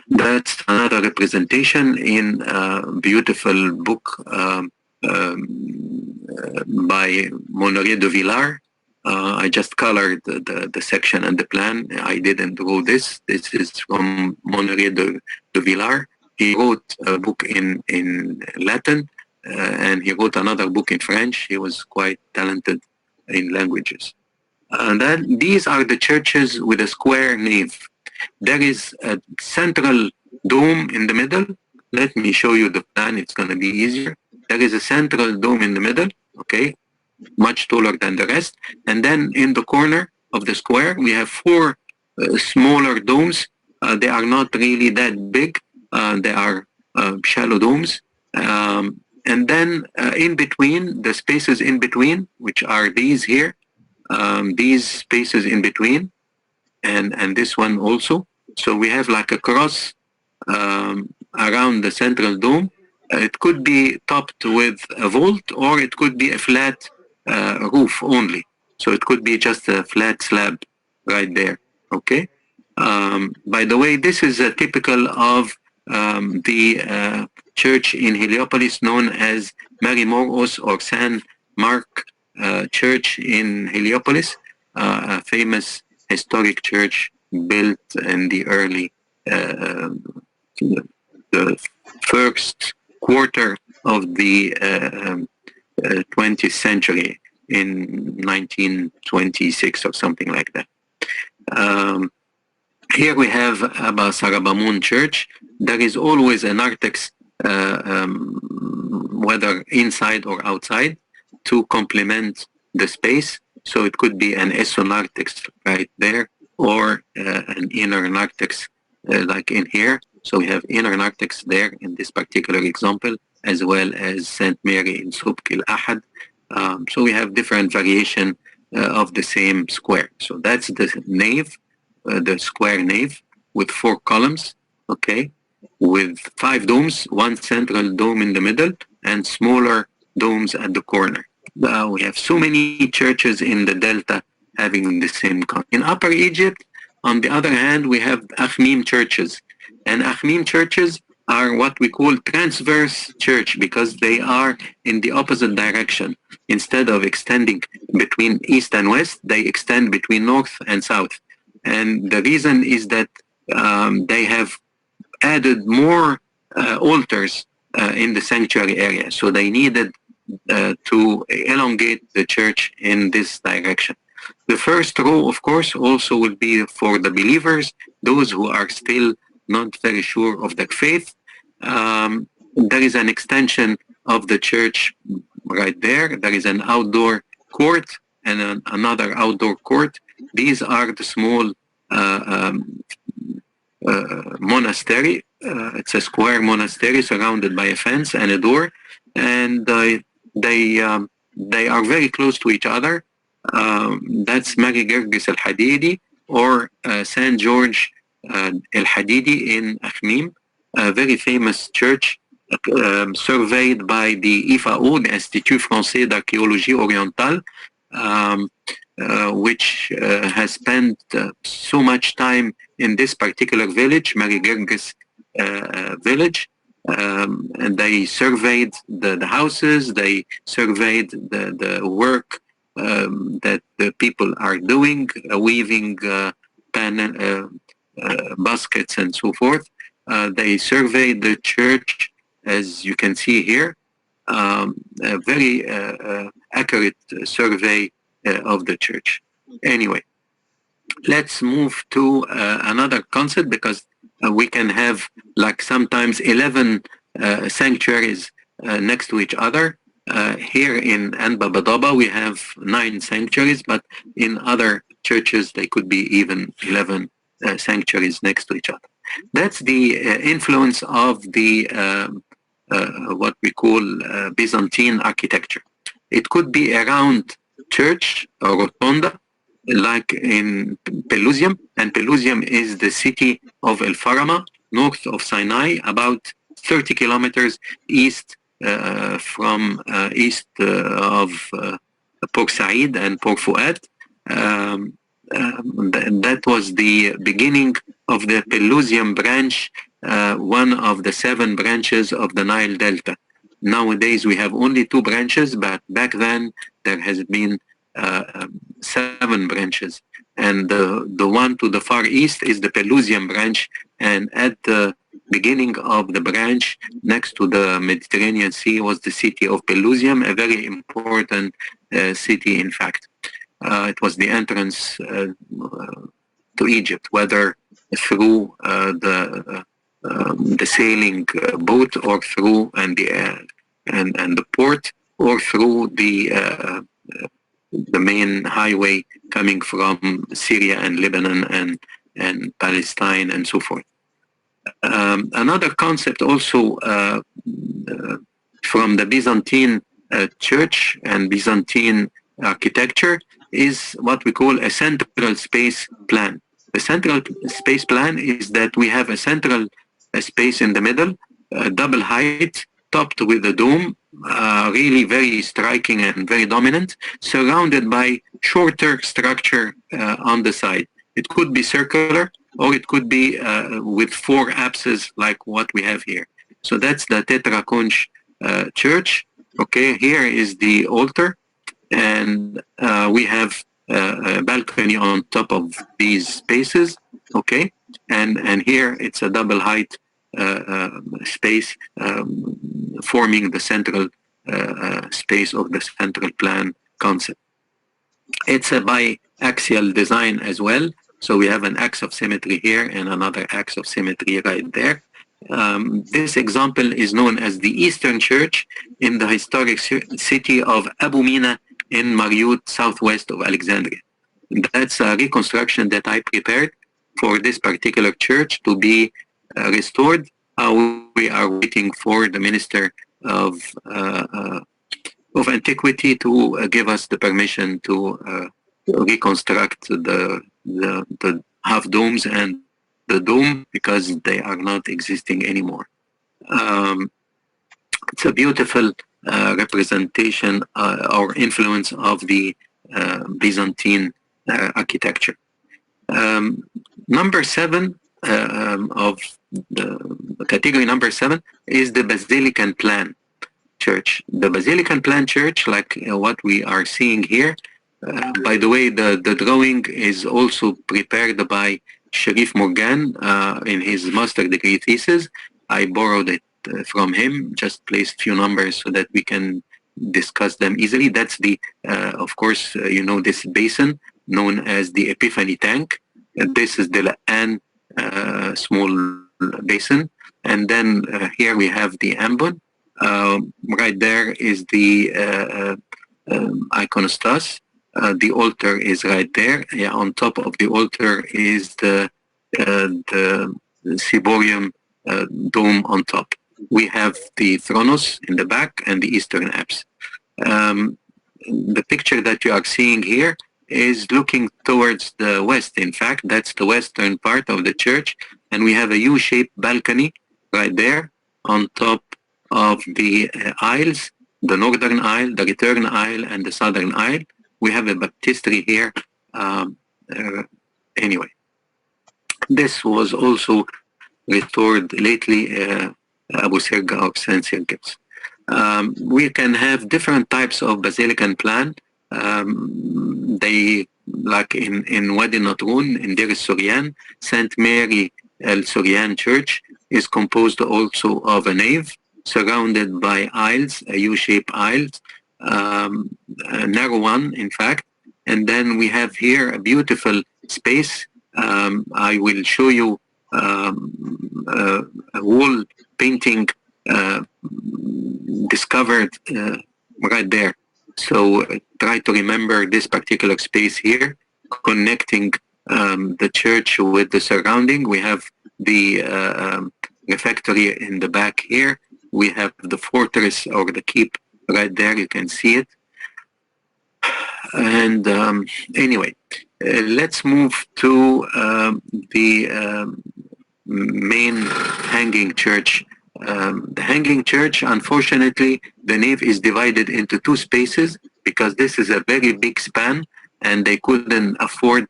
That's another representation in a beautiful book by Honoré de Villars. I just colored the section and the plan. I didn't draw this. This is from Honoré de Villars. He wrote a book in Latin, and he wrote another book in French. He was quite talented in languages. And these are the churches with a square nave. There is a central dome in the middle. Let me show you the plan. It's going to be easier. There is a central dome in the middle, okay, much taller than the rest. And then in the corner of the square, we have four smaller domes. They are not really that big. They are shallow domes. And then in between, the spaces in between, which are these here, these spaces in between, and this one also. So we have like a cross around the central dome. It could be topped with a vault, or it could be a flat roof only. So it could be just a flat slab right there, okay? By the way, this is typical of the church in Heliopolis known as Mary Morgos or San Mark Church in Heliopolis, a famous historic church built in the early the first quarter of the 20th century in 1926 or something like that. Here we have Abba Sarabamun Church. There is always a narthex, whether inside or outside, to complement the space. So it could be an esonarthex right there, or an inner narthex like in here. So we have inner narthex there in this particular example, as well as Saint Mary in Subk al-Ahad. So we have different variation of the same square. So that's the nave, the square nave with 4 columns, okay, with 5 domes, 1 central dome in the middle, and smaller domes at the corner. We have so many churches in the Delta having the same concept. In Upper Egypt, on the other hand, we have Akhmim churches. And Akhmim churches are what we call transverse church because they are in the opposite direction. Instead of extending between east and west, they extend between north and south. And the reason is that they have added more altars in the sanctuary area. So they needed to elongate the church in this direction. The first row, of course, also will be for the believers, those who are still not very sure of their faith. There is an extension of the church right there. There is an outdoor court and another outdoor court. These are the small monastery. It's a square monastery surrounded by a fence and a door, and they are very close to each other. That's Mary Gerges al-Hadidi or Saint George al-Hadidi in Akhmim, a very famous church surveyed by the IFAO, the Institut Français d'Archéologie Orientale, which has spent so much time in this particular village, Mary Gerges village. And they surveyed the houses, they surveyed the work that the people are doing, weaving baskets and so forth. They surveyed the church, as you can see here, a very accurate survey of the church. Anyway, let's move to another concept, because we can have like sometimes 11 sanctuaries next to each other. Here in Anba Badaba we have 9 sanctuaries, but in other churches they could be even 11 sanctuaries next to each other. That's the influence of the what we call Byzantine architecture. It could be a round church or rotonda, like in Pelusium, and Pelusium is the city of El Farama, north of Sinai, about 30 kilometers east from east of Port Said and Port Fouad. That was the beginning of the Pelusium branch, one of the 7 branches of the Nile Delta. Nowadays we have only 2 branches, but back then there has been 7 branches. And the one to the far east is the Pelusium branch, and at the beginning of the branch next to the Mediterranean Sea was the city of Pelusium, a very important city in fact. It was the entrance to Egypt, whether through the sailing boat or through and the port, or through the main highway coming from Syria and Lebanon and Palestine and so forth. Another concept also from the Byzantine church and Byzantine architecture is what we call a central space plan. The central space plan is that we have a central space in the middle, double height, topped with a dome, really very striking and very dominant, surrounded by shorter structure on the side. It could be circular, or it could be with 4 apses like what we have here. So that's the Tetraconch church. Okay, here is the altar, and we have a balcony on top of these spaces. Okay, and here it's a double height space forming the central space of the central plan concept. It's a biaxial design as well. So we have an axe of symmetry here and another axe of symmetry right there. This example is known as the Eastern Church in the historic city of Abu Mina in Mariut, southwest of Alexandria. That's a reconstruction that I prepared for this particular church to be restored. We are waiting for the Minister of Antiquity to give us the permission to reconstruct the half domes and the dome because they are not existing anymore. It's a beautiful representation or influence of the Byzantine architecture. Number 7 of the category number 7 is the Basilican Plan Church. The Basilican Plan Church, like what we are seeing here, by the way, the drawing is also prepared by Sharif Morgan in his master degree thesis. I borrowed it from him, just placed few numbers so that we can discuss them easily. That's the, of course, you know, this basin known as the Epiphany tank. This is the La'an small basin. And then here we have the ambon. Right there is the iconostas. The altar is right there. Yeah, on top of the altar is the ciborium dome on top. We have the thronos in the back and the eastern apse. The picture that you are seeing here is looking towards the west. In fact, that's the western part of the church. And we have a U-shaped balcony right there on top of the aisles, the northern aisle, the return aisle, and the southern aisle. We have a baptistry here. Anyway, this was also restored lately, Abu Sirga of St. Sirgis. We can have different types of basilican plan. They, like in Wadi Natrun, in Deir al-Suryan, St. Mary al-Suryan Church is composed also of a nave surrounded by aisles, a U-shaped aisles, a narrow one, in fact. And then we have here a beautiful space. I will show you a wall painting discovered right there. So try to remember this particular space here, connecting the church with the surrounding. We have the refectory in the back here. We have the fortress or the keep right there. You can see it. And anyway, let's move to the main hanging church. The hanging church, unfortunately, the nave is divided into 2 spaces because this is a very big span and they couldn't afford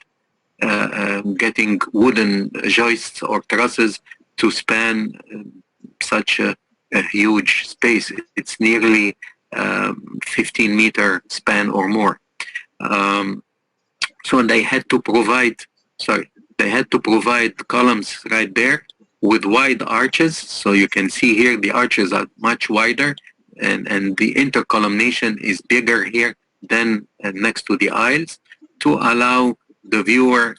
getting wooden joists or trusses to span such a huge space. It's nearly 15-meter span or more. So they had to provide columns right there with wide arches. So you can see here the arches are much wider and the intercolumnation is bigger here than next to the aisles to allow the viewer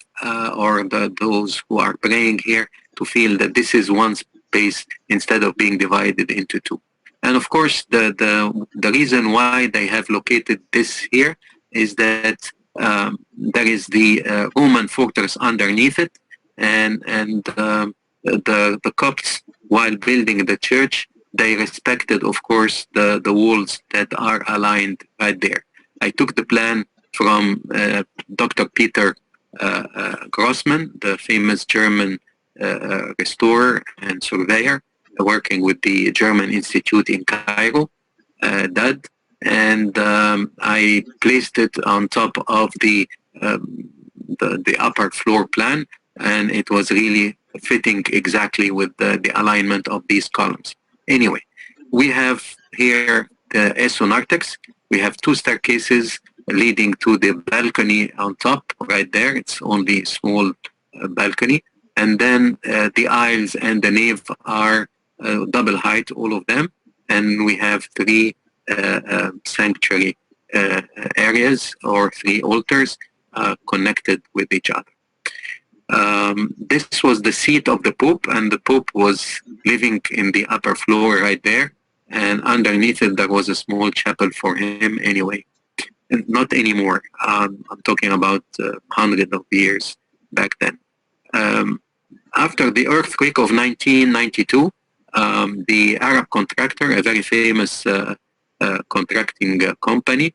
or those who are praying here to feel that this is one space instead of being divided into 2. And of course, the reason why they have located this here is that there is the Roman fortress underneath it, and the Copts, while building the church, they respected, of course, the walls that are aligned right there. I took the plan from Dr. Peter Grossman, the famous German restorer and surveyor, working with the German Institute in Cairo, DAD, and I placed it on top of the upper floor plan, and it was really fitting exactly with the alignment of these columns. Anyway, we have here the esonartex. We have 2 staircases leading to the balcony on top right there. It's only a small balcony. And then the aisles and the nave are double height, all of them. and we have three sanctuary areas or three altars connected with each other. This was the seat of the Pope, and the Pope was living in the upper floor right there, and underneath it there was a small chapel for him anyway. And not anymore. I'm talking about hundreds of years back then. After the earthquake of 1992, the Arab contractor, a very famous contracting company,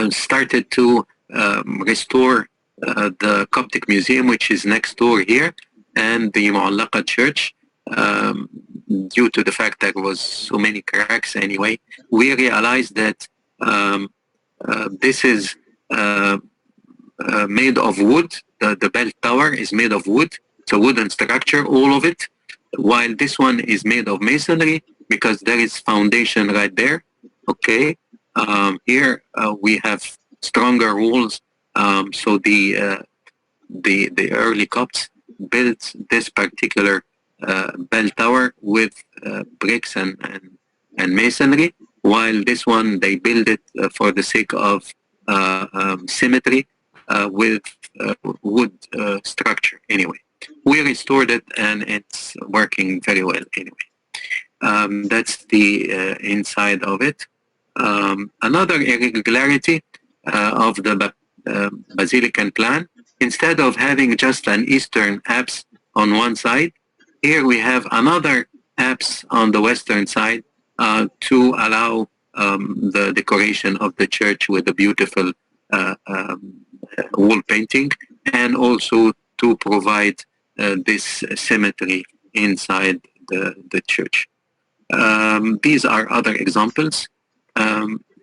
started to restore the Coptic Museum, which is next door here, and the Mu'allaqa Church. Due to the fact that there was so many cracks anyway, we realized that this is made of wood. The bell tower is made of wood. It's a wooden structure, all of it, while this one is made of masonry because there is foundation right there. Okay, here we have stronger walls. So the early Copts built this particular bell tower with bricks and masonry, while this one they build it for the sake of symmetry with wood structure. Anyway, we restored it and it's working very well. Anyway, that's the inside of it. Another irregularity of the Basilican plan, instead of having just an eastern apse on one side, here we have another apse on the western side to allow the decoration of the church with a beautiful wall painting, and also to provide this symmetry inside the church. These are other examples.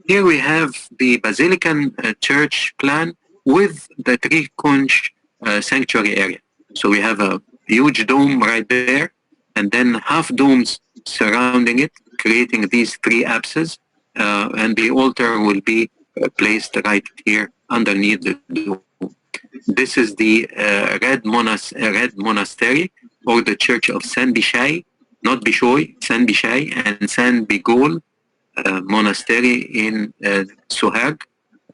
Here we have the Basilican church plan with the three conch sanctuary area. So we have a huge dome right there, and then half domes surrounding it, creating these three apses, and the altar will be placed right here underneath the dome. This is the Red Monastery, or the Church of San Bishai, not Bishoy, San Bishai, and San Bigol Monastery in Sohag.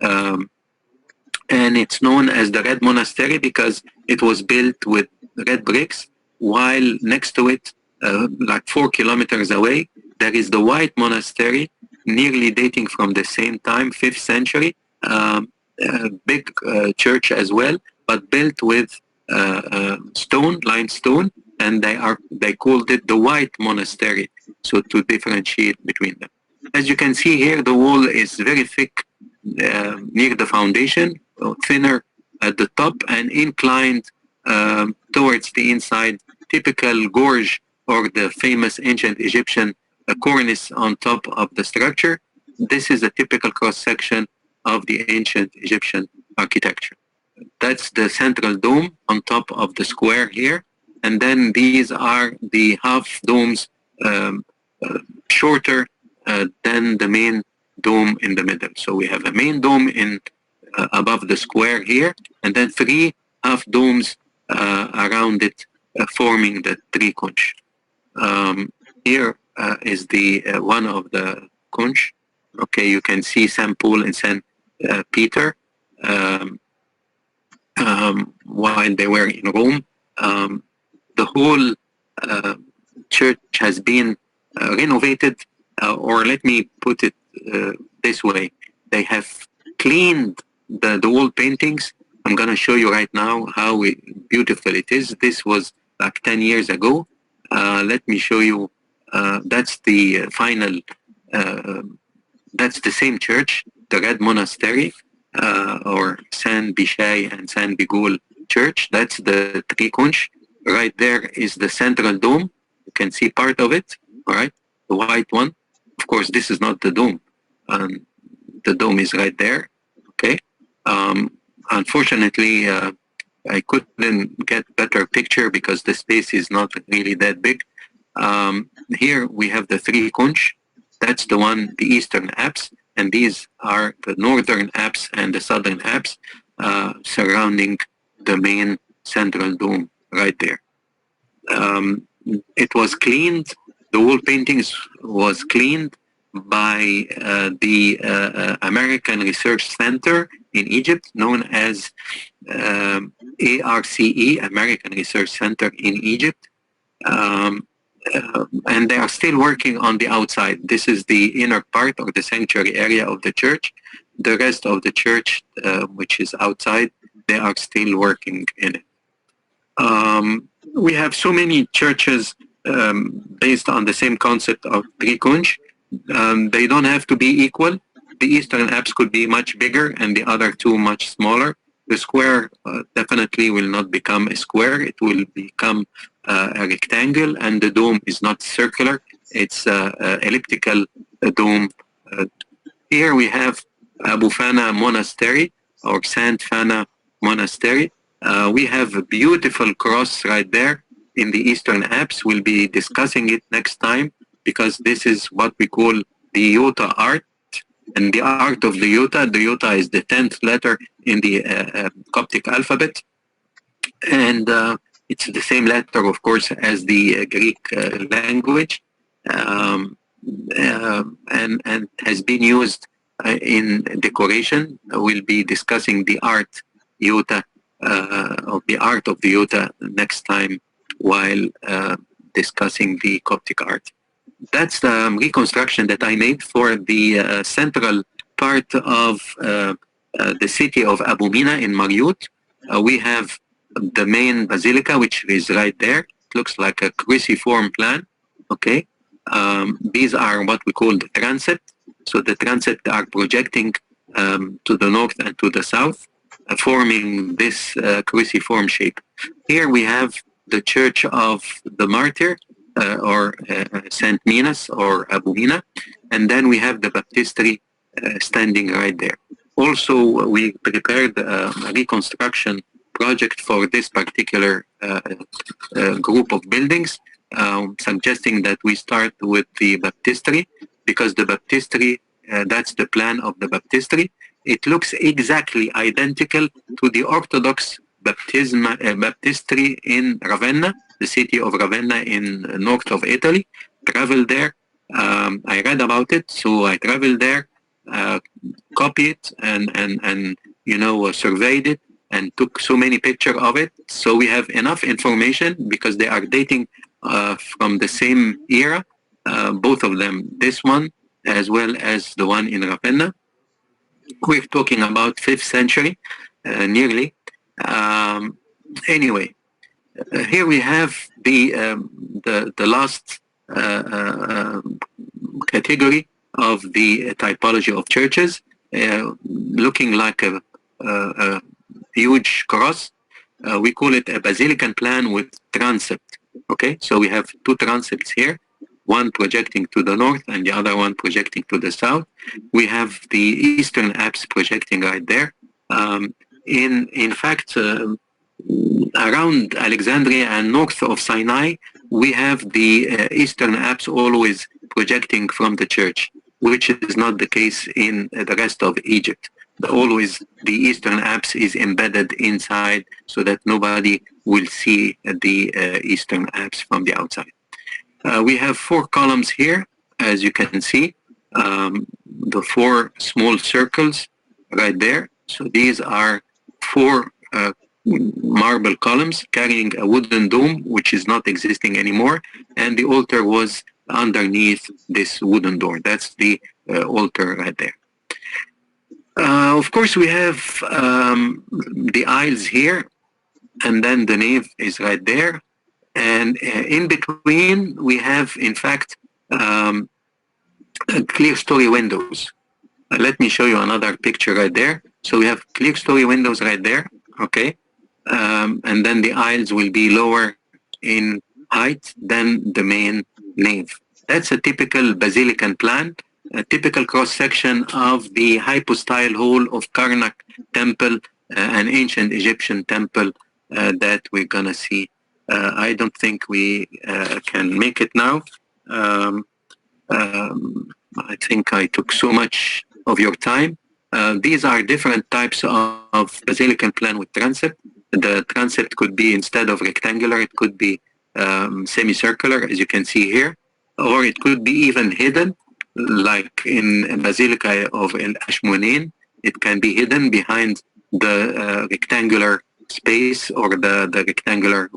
And it's known as the Red Monastery because it was built with red bricks, while next to it, like 4 kilometers away, there is the White Monastery, nearly dating from the same time, 5th century, big church as well, but built with stone, limestone, and they called it the White Monastery, so to differentiate between them. As you can see here, the wall is very thick near the foundation, thinner at the top, and inclined towards the inside, typical gorge, or the famous ancient Egyptian cornice on top of the structure. This is a typical cross-section of the ancient Egyptian architecture. That's the central dome on top of the square here, and then these are the half domes, shorter than the main dome in the middle. So we have a main dome in above the square here, and then three half domes around it, forming the three conch. Here is the one of the conch. Okay, you can see St. Paul and St. Peter while they were in Rome. The whole church has been renovated, or let me put it this way. They have cleaned the wall paintings. I'm going to show you right now how beautiful it is. This was like 10 years ago. Let me show you. That's the final, that's the same church, the Red Monastery, or San Bishai and San Bigol Church. That's the three conch. Right there is the central dome. You can see part of it, all right? The white one. Of course, this is not the dome. The dome is right there, okay? Unfortunately, I couldn't get better picture because the space is not really that big. Here we have the three conch. That's the one, the eastern apse, and these are the northern apse and the southern apse surrounding the main central dome right there. It was cleaned The wall paintings was cleaned by the American Research Center in Egypt, known as ARCE, American Research Center in Egypt. Um, and they are still working on the outside. This is the inner part or the sanctuary area of the church. The rest of the church, which is outside, they are still working in it. We have so many churches based on the same concept of Trikunj. They don't have to be equal. The Eastern apse could be much bigger and the other two much smaller. The square definitely will not become a square. It will become a rectangle, and the dome is not circular. It's elliptical dome. Here we have Abu Fana Monastery or Sant Fana Monastery. We have a beautiful cross right there in the Eastern apse. We'll be discussing it next time because this is what we call the Iota art. And the art of the Iota is the 10th letter in the Coptic alphabet. And it's the same letter, of course, as the Greek language. And has been used in decoration. We'll be discussing the art Iota of the art of the Iota next time while discussing the Coptic art. That's the reconstruction that I made for the central part of the city of Abu Mina in Mariut. We have the main basilica, which is right there. It looks like a cruciform plan. Okay, these are what we call the transept. So the transept are projecting to the north and to the south, forming this cruciform shape. Here we have the Church of the Martyr, or Saint Minas or Abu Mina, and then we have the baptistry standing right there. Also, we prepared a reconstruction project for this particular group of buildings, suggesting that we start with the baptistry, because the baptistry, that's the plan of the baptistry. It looks exactly identical to the Orthodox baptistry in Ravenna, the city of Ravenna in north of Italy. Traveled there. I read about it, so I traveled there, copied it, and surveyed it, and took so many pictures of it. So we have enough information because they are dating from the same era, both of them. This one as well as the one in Ravenna. We're talking about 5th century, nearly. Anyway. Here we have the last category of the typology of churches, looking like a huge cross. We call it a basilican plan with transept. Okay, so we have two transepts here, one projecting to the north and the other one projecting to the south. We have the Eastern apse projecting right there. In fact, around Alexandria and north of Sinai, we have the Eastern apse always projecting from the church, which is not the case in the rest of Egypt. Always the Eastern apse is embedded inside so that nobody will see the Eastern apse from the outside. We have 4 columns here, as you can see, the 4 small circles right there. So these are 4 marble columns carrying a wooden dome, which is not existing anymore, and the altar was underneath this wooden door. That's the altar right there. Of course, we have the aisles here, and then the nave is right there, and in between we have, in fact, clear story windows. Let me show you another picture right there. So we have clear story windows right there. Okay. And then the aisles will be lower in height than the main nave. That's a typical basilican plan, a typical cross-section of the hypostyle hall of Karnak temple, an ancient Egyptian temple that we're gonna see. I don't think we can make it now. I think I took so much of your time. These are different types of basilican plan with transept. The transept could be, instead of rectangular, it could be semicircular, as you can see here. or it could be even hidden, like in Basilica of El Ashmonain. It can be hidden behind the rectangular space or the rectangular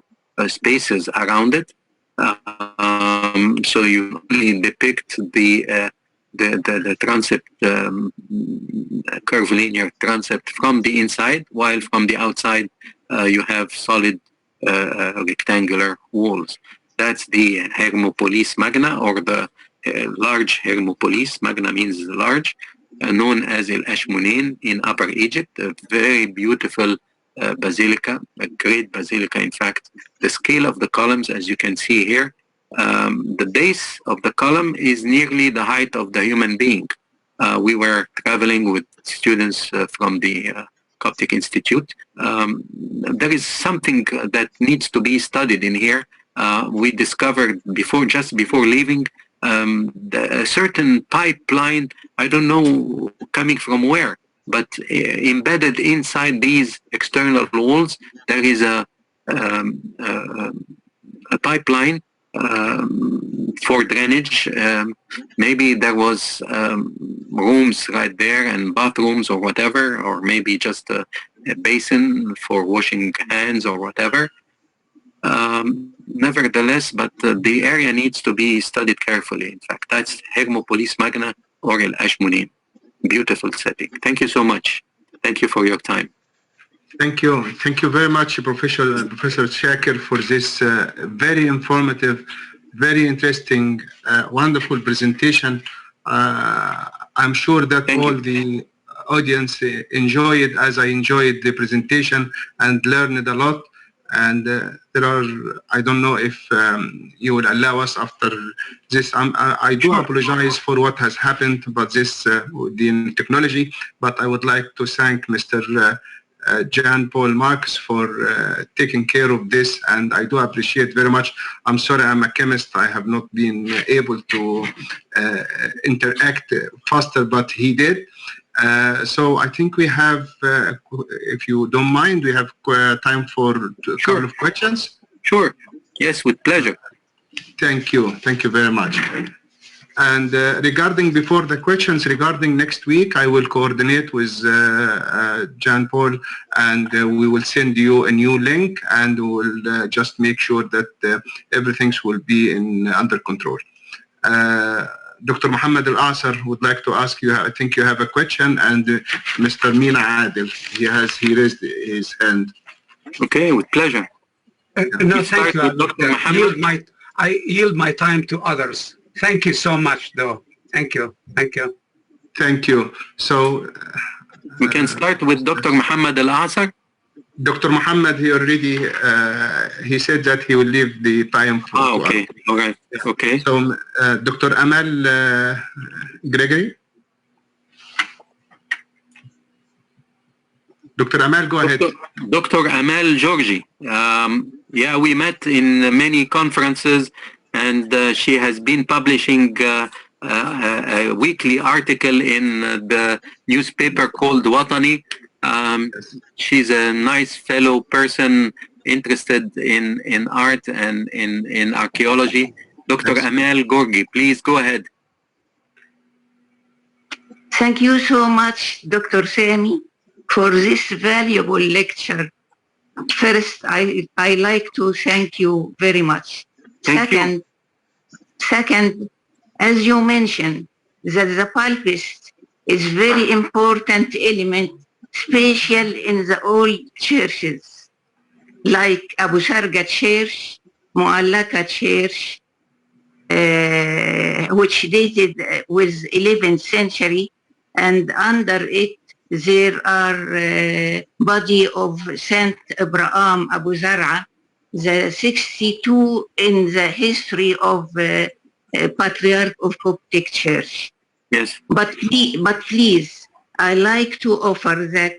spaces around it. So you only depict the transept, curvilinear transept from the inside, while from the outside you have solid rectangular walls. That's the Hermopolis Magna, or the large Hermopolis. Magna means large, known as El Ashmonain in Upper Egypt. A very beautiful basilica, a great basilica, in fact. The scale of the columns, as you can see here, the base of the column is nearly the height of the human being. We were traveling with students from the Coptic Institute. There is something that needs to be studied in here. We discovered just before leaving, a certain pipeline, I don't know coming from where, but embedded inside these external walls, there is a pipeline for drainage. Maybe there was rooms right there and bathrooms or whatever, or maybe just a basin for washing hands or whatever. Nevertheless, but the area needs to be studied carefully. In fact, that's Hermopolis Magna or El Ashmonain. Beautiful setting. Thank you so much. Thank you for your time. Thank you. Thank you very much, Professor Shakir, for this very informative, very interesting, wonderful presentation. I'm sure that the audience enjoyed as I enjoyed the presentation and learned a lot. And there are, I don't know if you will allow us after this. I do apologize for what has happened about this the technology, but I would like to thank Mr. Jean Paul Marx for taking care of this, and I do appreciate very much. I'm sorry, I'm a chemist. I have not been able to interact faster, but he did. So I think we have, if you don't mind, we have time for a couple of questions. Sure. Yes, with pleasure. Thank you. Thank you very much. And regarding before the questions, regarding next week, I will coordinate with Jean Paul, and we will send you a new link, and we'll just make sure that everything will be under control. Dr. Mohammed Al-Asar would like to ask you, I think you have a question, and Mr. Mina Adil, he raised his hand. Okay, with pleasure. No, thank you. I yield my time to others. Thank you so much, though. Thank you. Thank you. Thank you. So we can start with Dr. Mohammed Al-Asar. Dr. Mohammed, he already he said that he will leave the time for. Okay. All right. Okay. So Dr. Amal Gregory. Dr. Amal, go ahead. Dr. Amal Georgi. Yeah, we met in many conferences, and she has been publishing a weekly article in the newspaper called Watani. She's a nice fellow person interested in art and in archaeology. Dr. Amal Gorgi, please go ahead. Thank you so much, Dr. Sami, for this valuable lecture. First, I like to thank you very much. Second, as you mentioned, that the pulpit is very important element, special in the old churches, like Abu Sharga Church, Mu'allaka Church, which dated with 11th century, and under it there are body of Saint Abraham Abu Zar'a, the 62 in the history of Patriarch of Coptic Church. Yes. But please, I like to offer that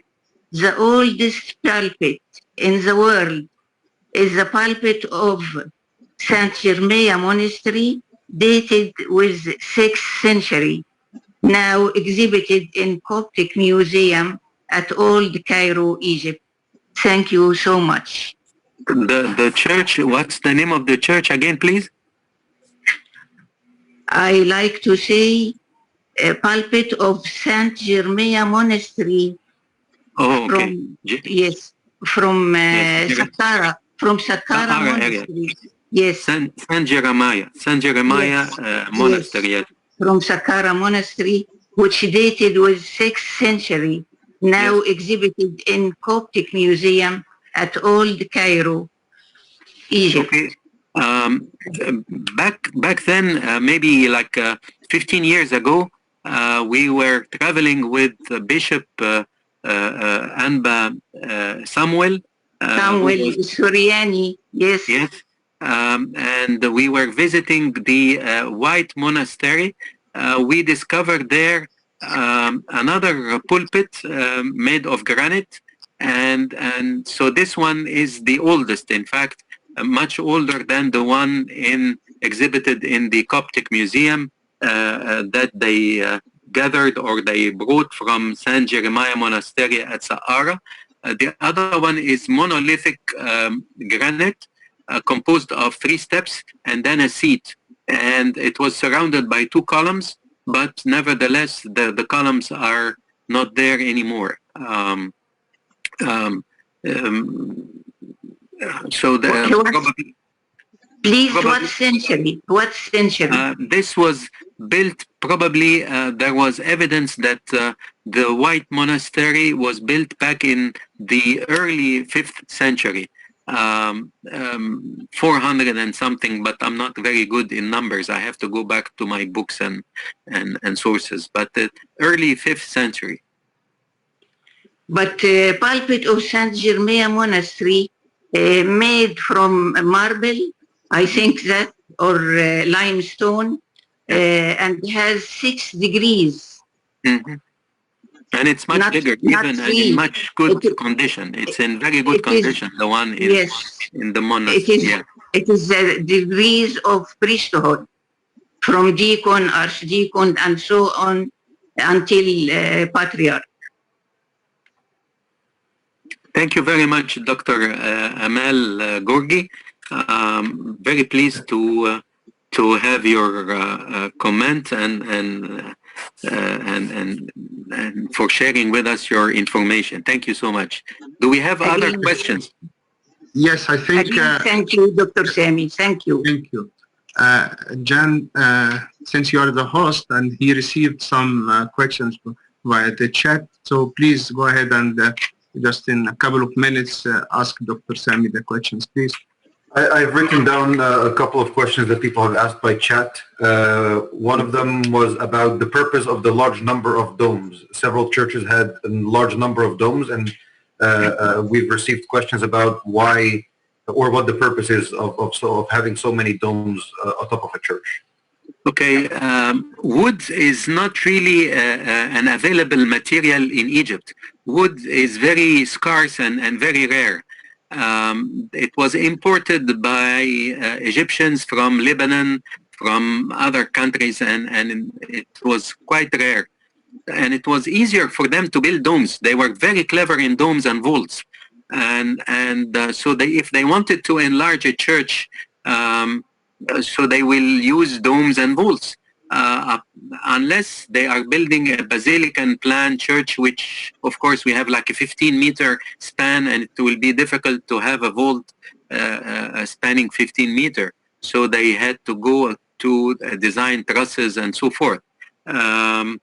the oldest pulpit in the world is the pulpit of Saint Jeremiah Monastery, dated with 6th century, now exhibited in Coptic Museum at Old Cairo, Egypt. Thank you so much. The church, what's the name of the church again, please? I like to say a pulpit of Saint Germain Monastery. Oh, okay. Yes, from Saqqara, Monastery. Yes. Saint Jeremiah Yes. Monastery. Yes. From Saqqara Monastery, which dated with 6th century, now exhibited in Coptic Museum at Old Cairo, Egypt. Okay. Back then, maybe like 15 years ago, we were traveling with Bishop Anba Samuel. Samuel Suriani, yes. Yes. And we were visiting the White Monastery. We discovered there another pulpit made of granite. And so this one is the oldest, in fact, much older than the one exhibited in the Coptic Museum that they gathered or they brought from Saint Jeremiah Monastery at Saqqara. The other one is monolithic granite composed of 3 steps and then a seat. And it was surrounded by 2 columns, but nevertheless, the columns are not there anymore. So probably, please, what century? What century? This was built probably. There was evidence that the White Monastery was built back in the early 5th century, 400 and something. But I'm not very good in numbers. I have to go back to my books and sources. But the early 5th century. But pulpit of Saint Germain Monastery made from marble, I think that, or limestone, and has 6 degrees. Mm-hmm. And it's much bigger, even and in much good condition. It's in very good condition, the one in the monastery. It is the degrees of priesthood, from deacon, archdeacon, and so on, until patriarch. Thank you very much, Dr. Amal Gorgi. Very pleased to have your comment and for sharing with us your information. Thank you so much. Do we have other questions? Yes, I think. Thank you, Dr. Sami. Thank you. Thank you. Jan, since you are the host, and he received some questions via the chat, so please go ahead and just in a couple of minutes, ask Dr. Sami the questions, please. I've written down a couple of questions that people have asked by chat. One of them was about the purpose of the large number of domes. Several churches had a large number of domes, and we've received questions about why or what the purpose is of having so many domes on top of a church. Okay, wood is not really an available material in Egypt. Wood is very scarce and very rare. It was imported by Egyptians from Lebanon, from other countries, and it was quite rare. And it was easier for them to build domes. They were very clever in domes and vaults. And so if they wanted to enlarge a church, so they will use domes and vaults. Unless they are building a basilican plan church, which of course we have like a 15-meter span, and it will be difficult to have a vault spanning 15 meters. So they had to go to design trusses and so forth. And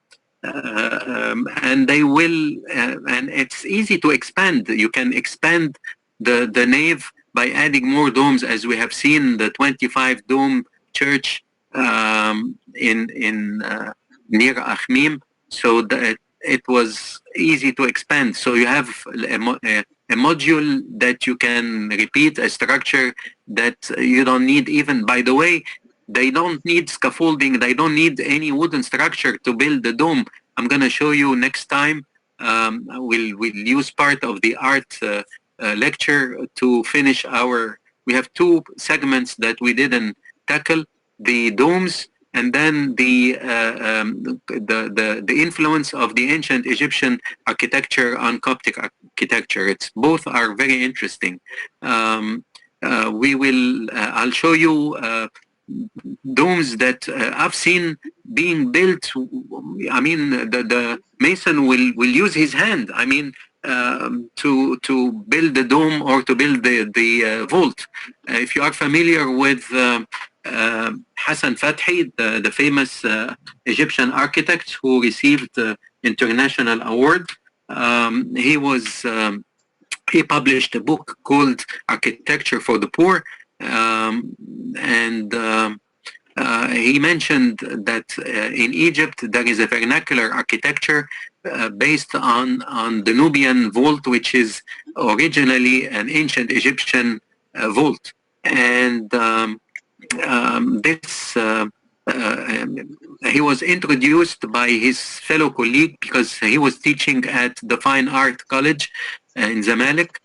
they will, and it's easy to expand. You can expand the nave by adding more domes, as we have seen the 25 dome church in near Akhmim. So that it was easy to expand. So you have a module that you can repeat, a structure that you don't need even, by the way, they don't need scaffolding, they don't need any wooden structure to build the dome. I'm going to show you next time. We'll use part of the art lecture to finish we have 2 segments that we didn't tackle, the domes and then the influence of the ancient Egyptian architecture on Coptic architecture. Both are very interesting. I'll show you domes that I've seen being built. I mean, the mason will use his hand. I mean, to build the dome or to build the vault. If you are familiar with Hassan Fathi, the famous Egyptian architect who received international award, he published a book called Architecture for the Poor, and he mentioned that in Egypt there is a vernacular architecture based on the Nubian vault, which is originally an ancient Egyptian vault. And he was introduced by his fellow colleague because he was teaching at the Fine Art College in Zamalek,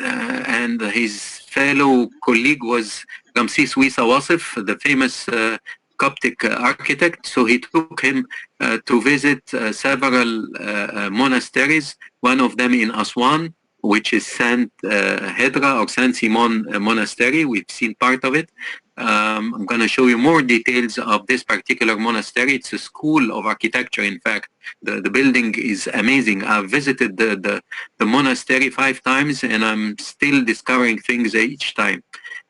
and his fellow colleague was Ramses Wisa Wasif, the famous Coptic architect. So he took him to visit several monasteries, one of them in Aswan, which is Saint Hedra or Saint Simon Monastery. We've seen part of it. I'm going to show you more details of this particular monastery. It's a school of architecture, in fact. The building is amazing. I've visited the monastery 5 times, and I'm still discovering things each time.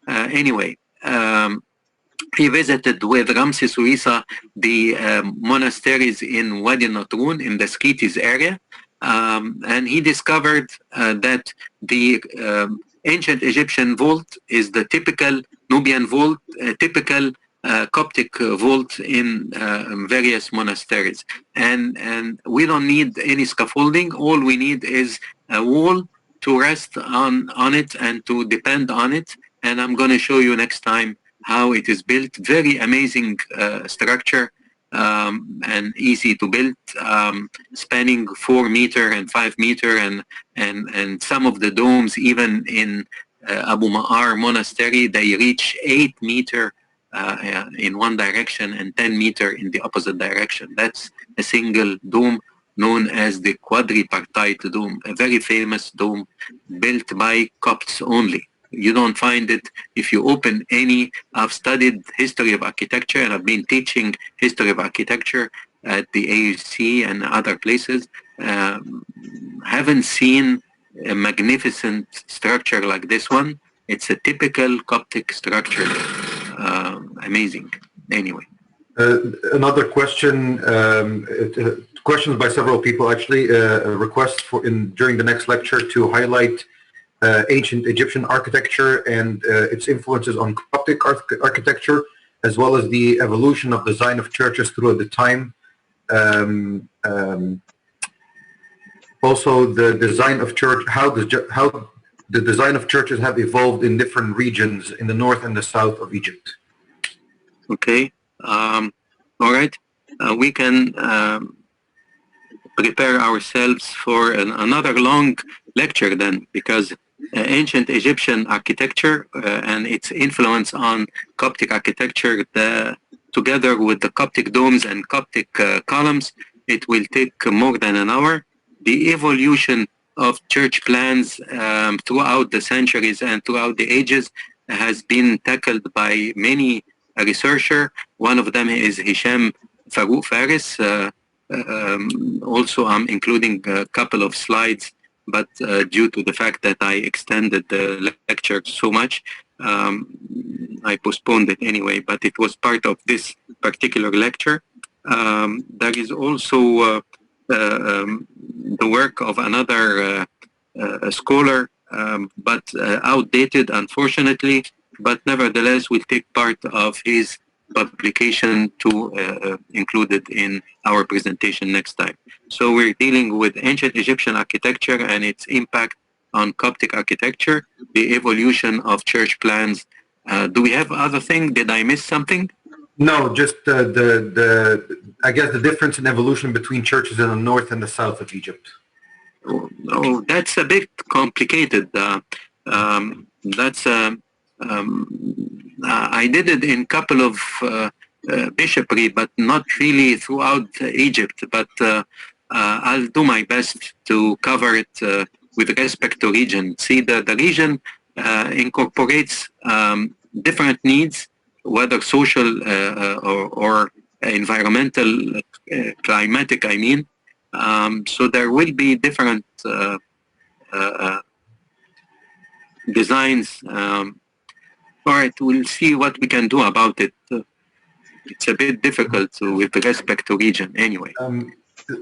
Anyway, he visited with Ramses Wisa the monasteries in Wadi Natrun in the Skitis area. And he discovered that the ancient Egyptian vault is the typical Nubian vault, typical Coptic vault in various monasteries. And we don't need any scaffolding. All we need is a wall to rest on it and to depend on it. And I'm going to show you next time how it is built. Very amazing structure. And easy to build, spanning 4 meter and 5 meter, and some of the domes, even in Abu Ma'ar Monastery, they reach 8 meter in one direction and 10 meter in the opposite direction. That's a single dome known as the quadripartite dome, a very famous dome built by Copts only. You don't find it if you open any. I've studied history of architecture, and I've been teaching history of architecture at the AUC and other places. Haven't seen a magnificent structure like this one. It's a typical Coptic structure. Amazing. Anyway. Another question, questions by several people actually, a request for during the next lecture to highlight ancient Egyptian architecture and its influences on Coptic architecture, as well as the evolution of design of churches throughout the time. Also, the design of church, how the design of churches have evolved in different regions in the north and the south of Egypt. Okay. All right. We can prepare ourselves for another long lecture then, because ancient Egyptian architecture and its influence on Coptic architecture, together with the Coptic domes and Coptic columns, it will take more than an hour. The evolution of church plans throughout the centuries and throughout the ages has been tackled by many researchers. One of them is Hisham Farouk Faris. Also, I'm including a couple of slides, but due to the fact that I extended the lecture so much, I postponed it anyway, but it was part of this particular lecture. There is also the work of another scholar, but outdated, unfortunately, but nevertheless will take part of his publication to include it in our presentation next time. So we're dealing with ancient Egyptian architecture and its impact on Coptic architecture, the evolution of church plans. Do we have other thing? Did I miss something? No, just I guess the difference in evolution between churches in the north and the south of Egypt. Oh, that's a bit complicated. I did it in a couple of bishopry, but not really throughout Egypt. But I'll do my best to cover it with respect to region. See, the region incorporates different needs, whether social or environmental, climatic, I mean. So there will be different designs. All right, we'll see what we can do about it. It's a bit difficult with respect to region, anyway.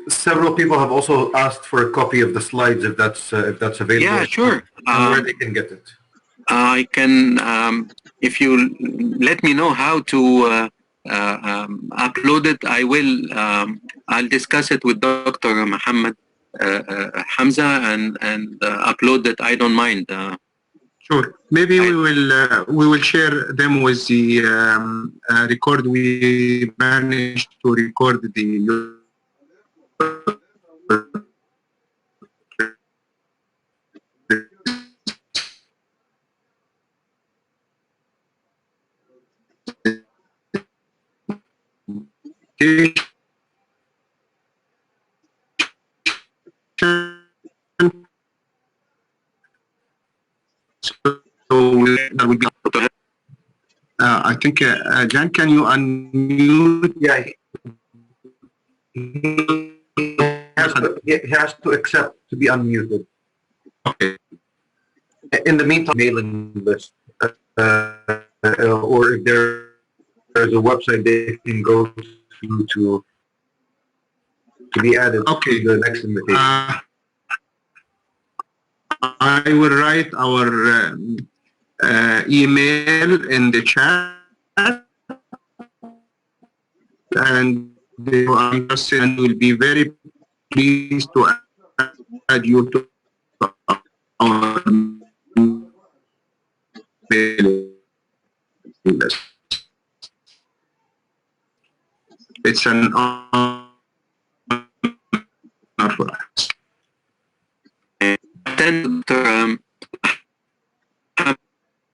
Several people have also asked for a copy of the slides, if that's available. Yeah, sure. And where they can get it. I can, if you let me know how to upload it, I will. I'll discuss it with Dr. Muhammad Hamza and upload it. I don't mind. Sure. Maybe we will share them with the record. We managed to record the. I think, Jan, can you unmute? Yeah. He has to accept to be unmuted. Okay. In the meantime, mailing list, or if there's a website they can go to be added Okay. to the next invitation. I will write our email in the chat, and they are interested and will be very pleased to add you to our mailing list. It's an honor for us. Then,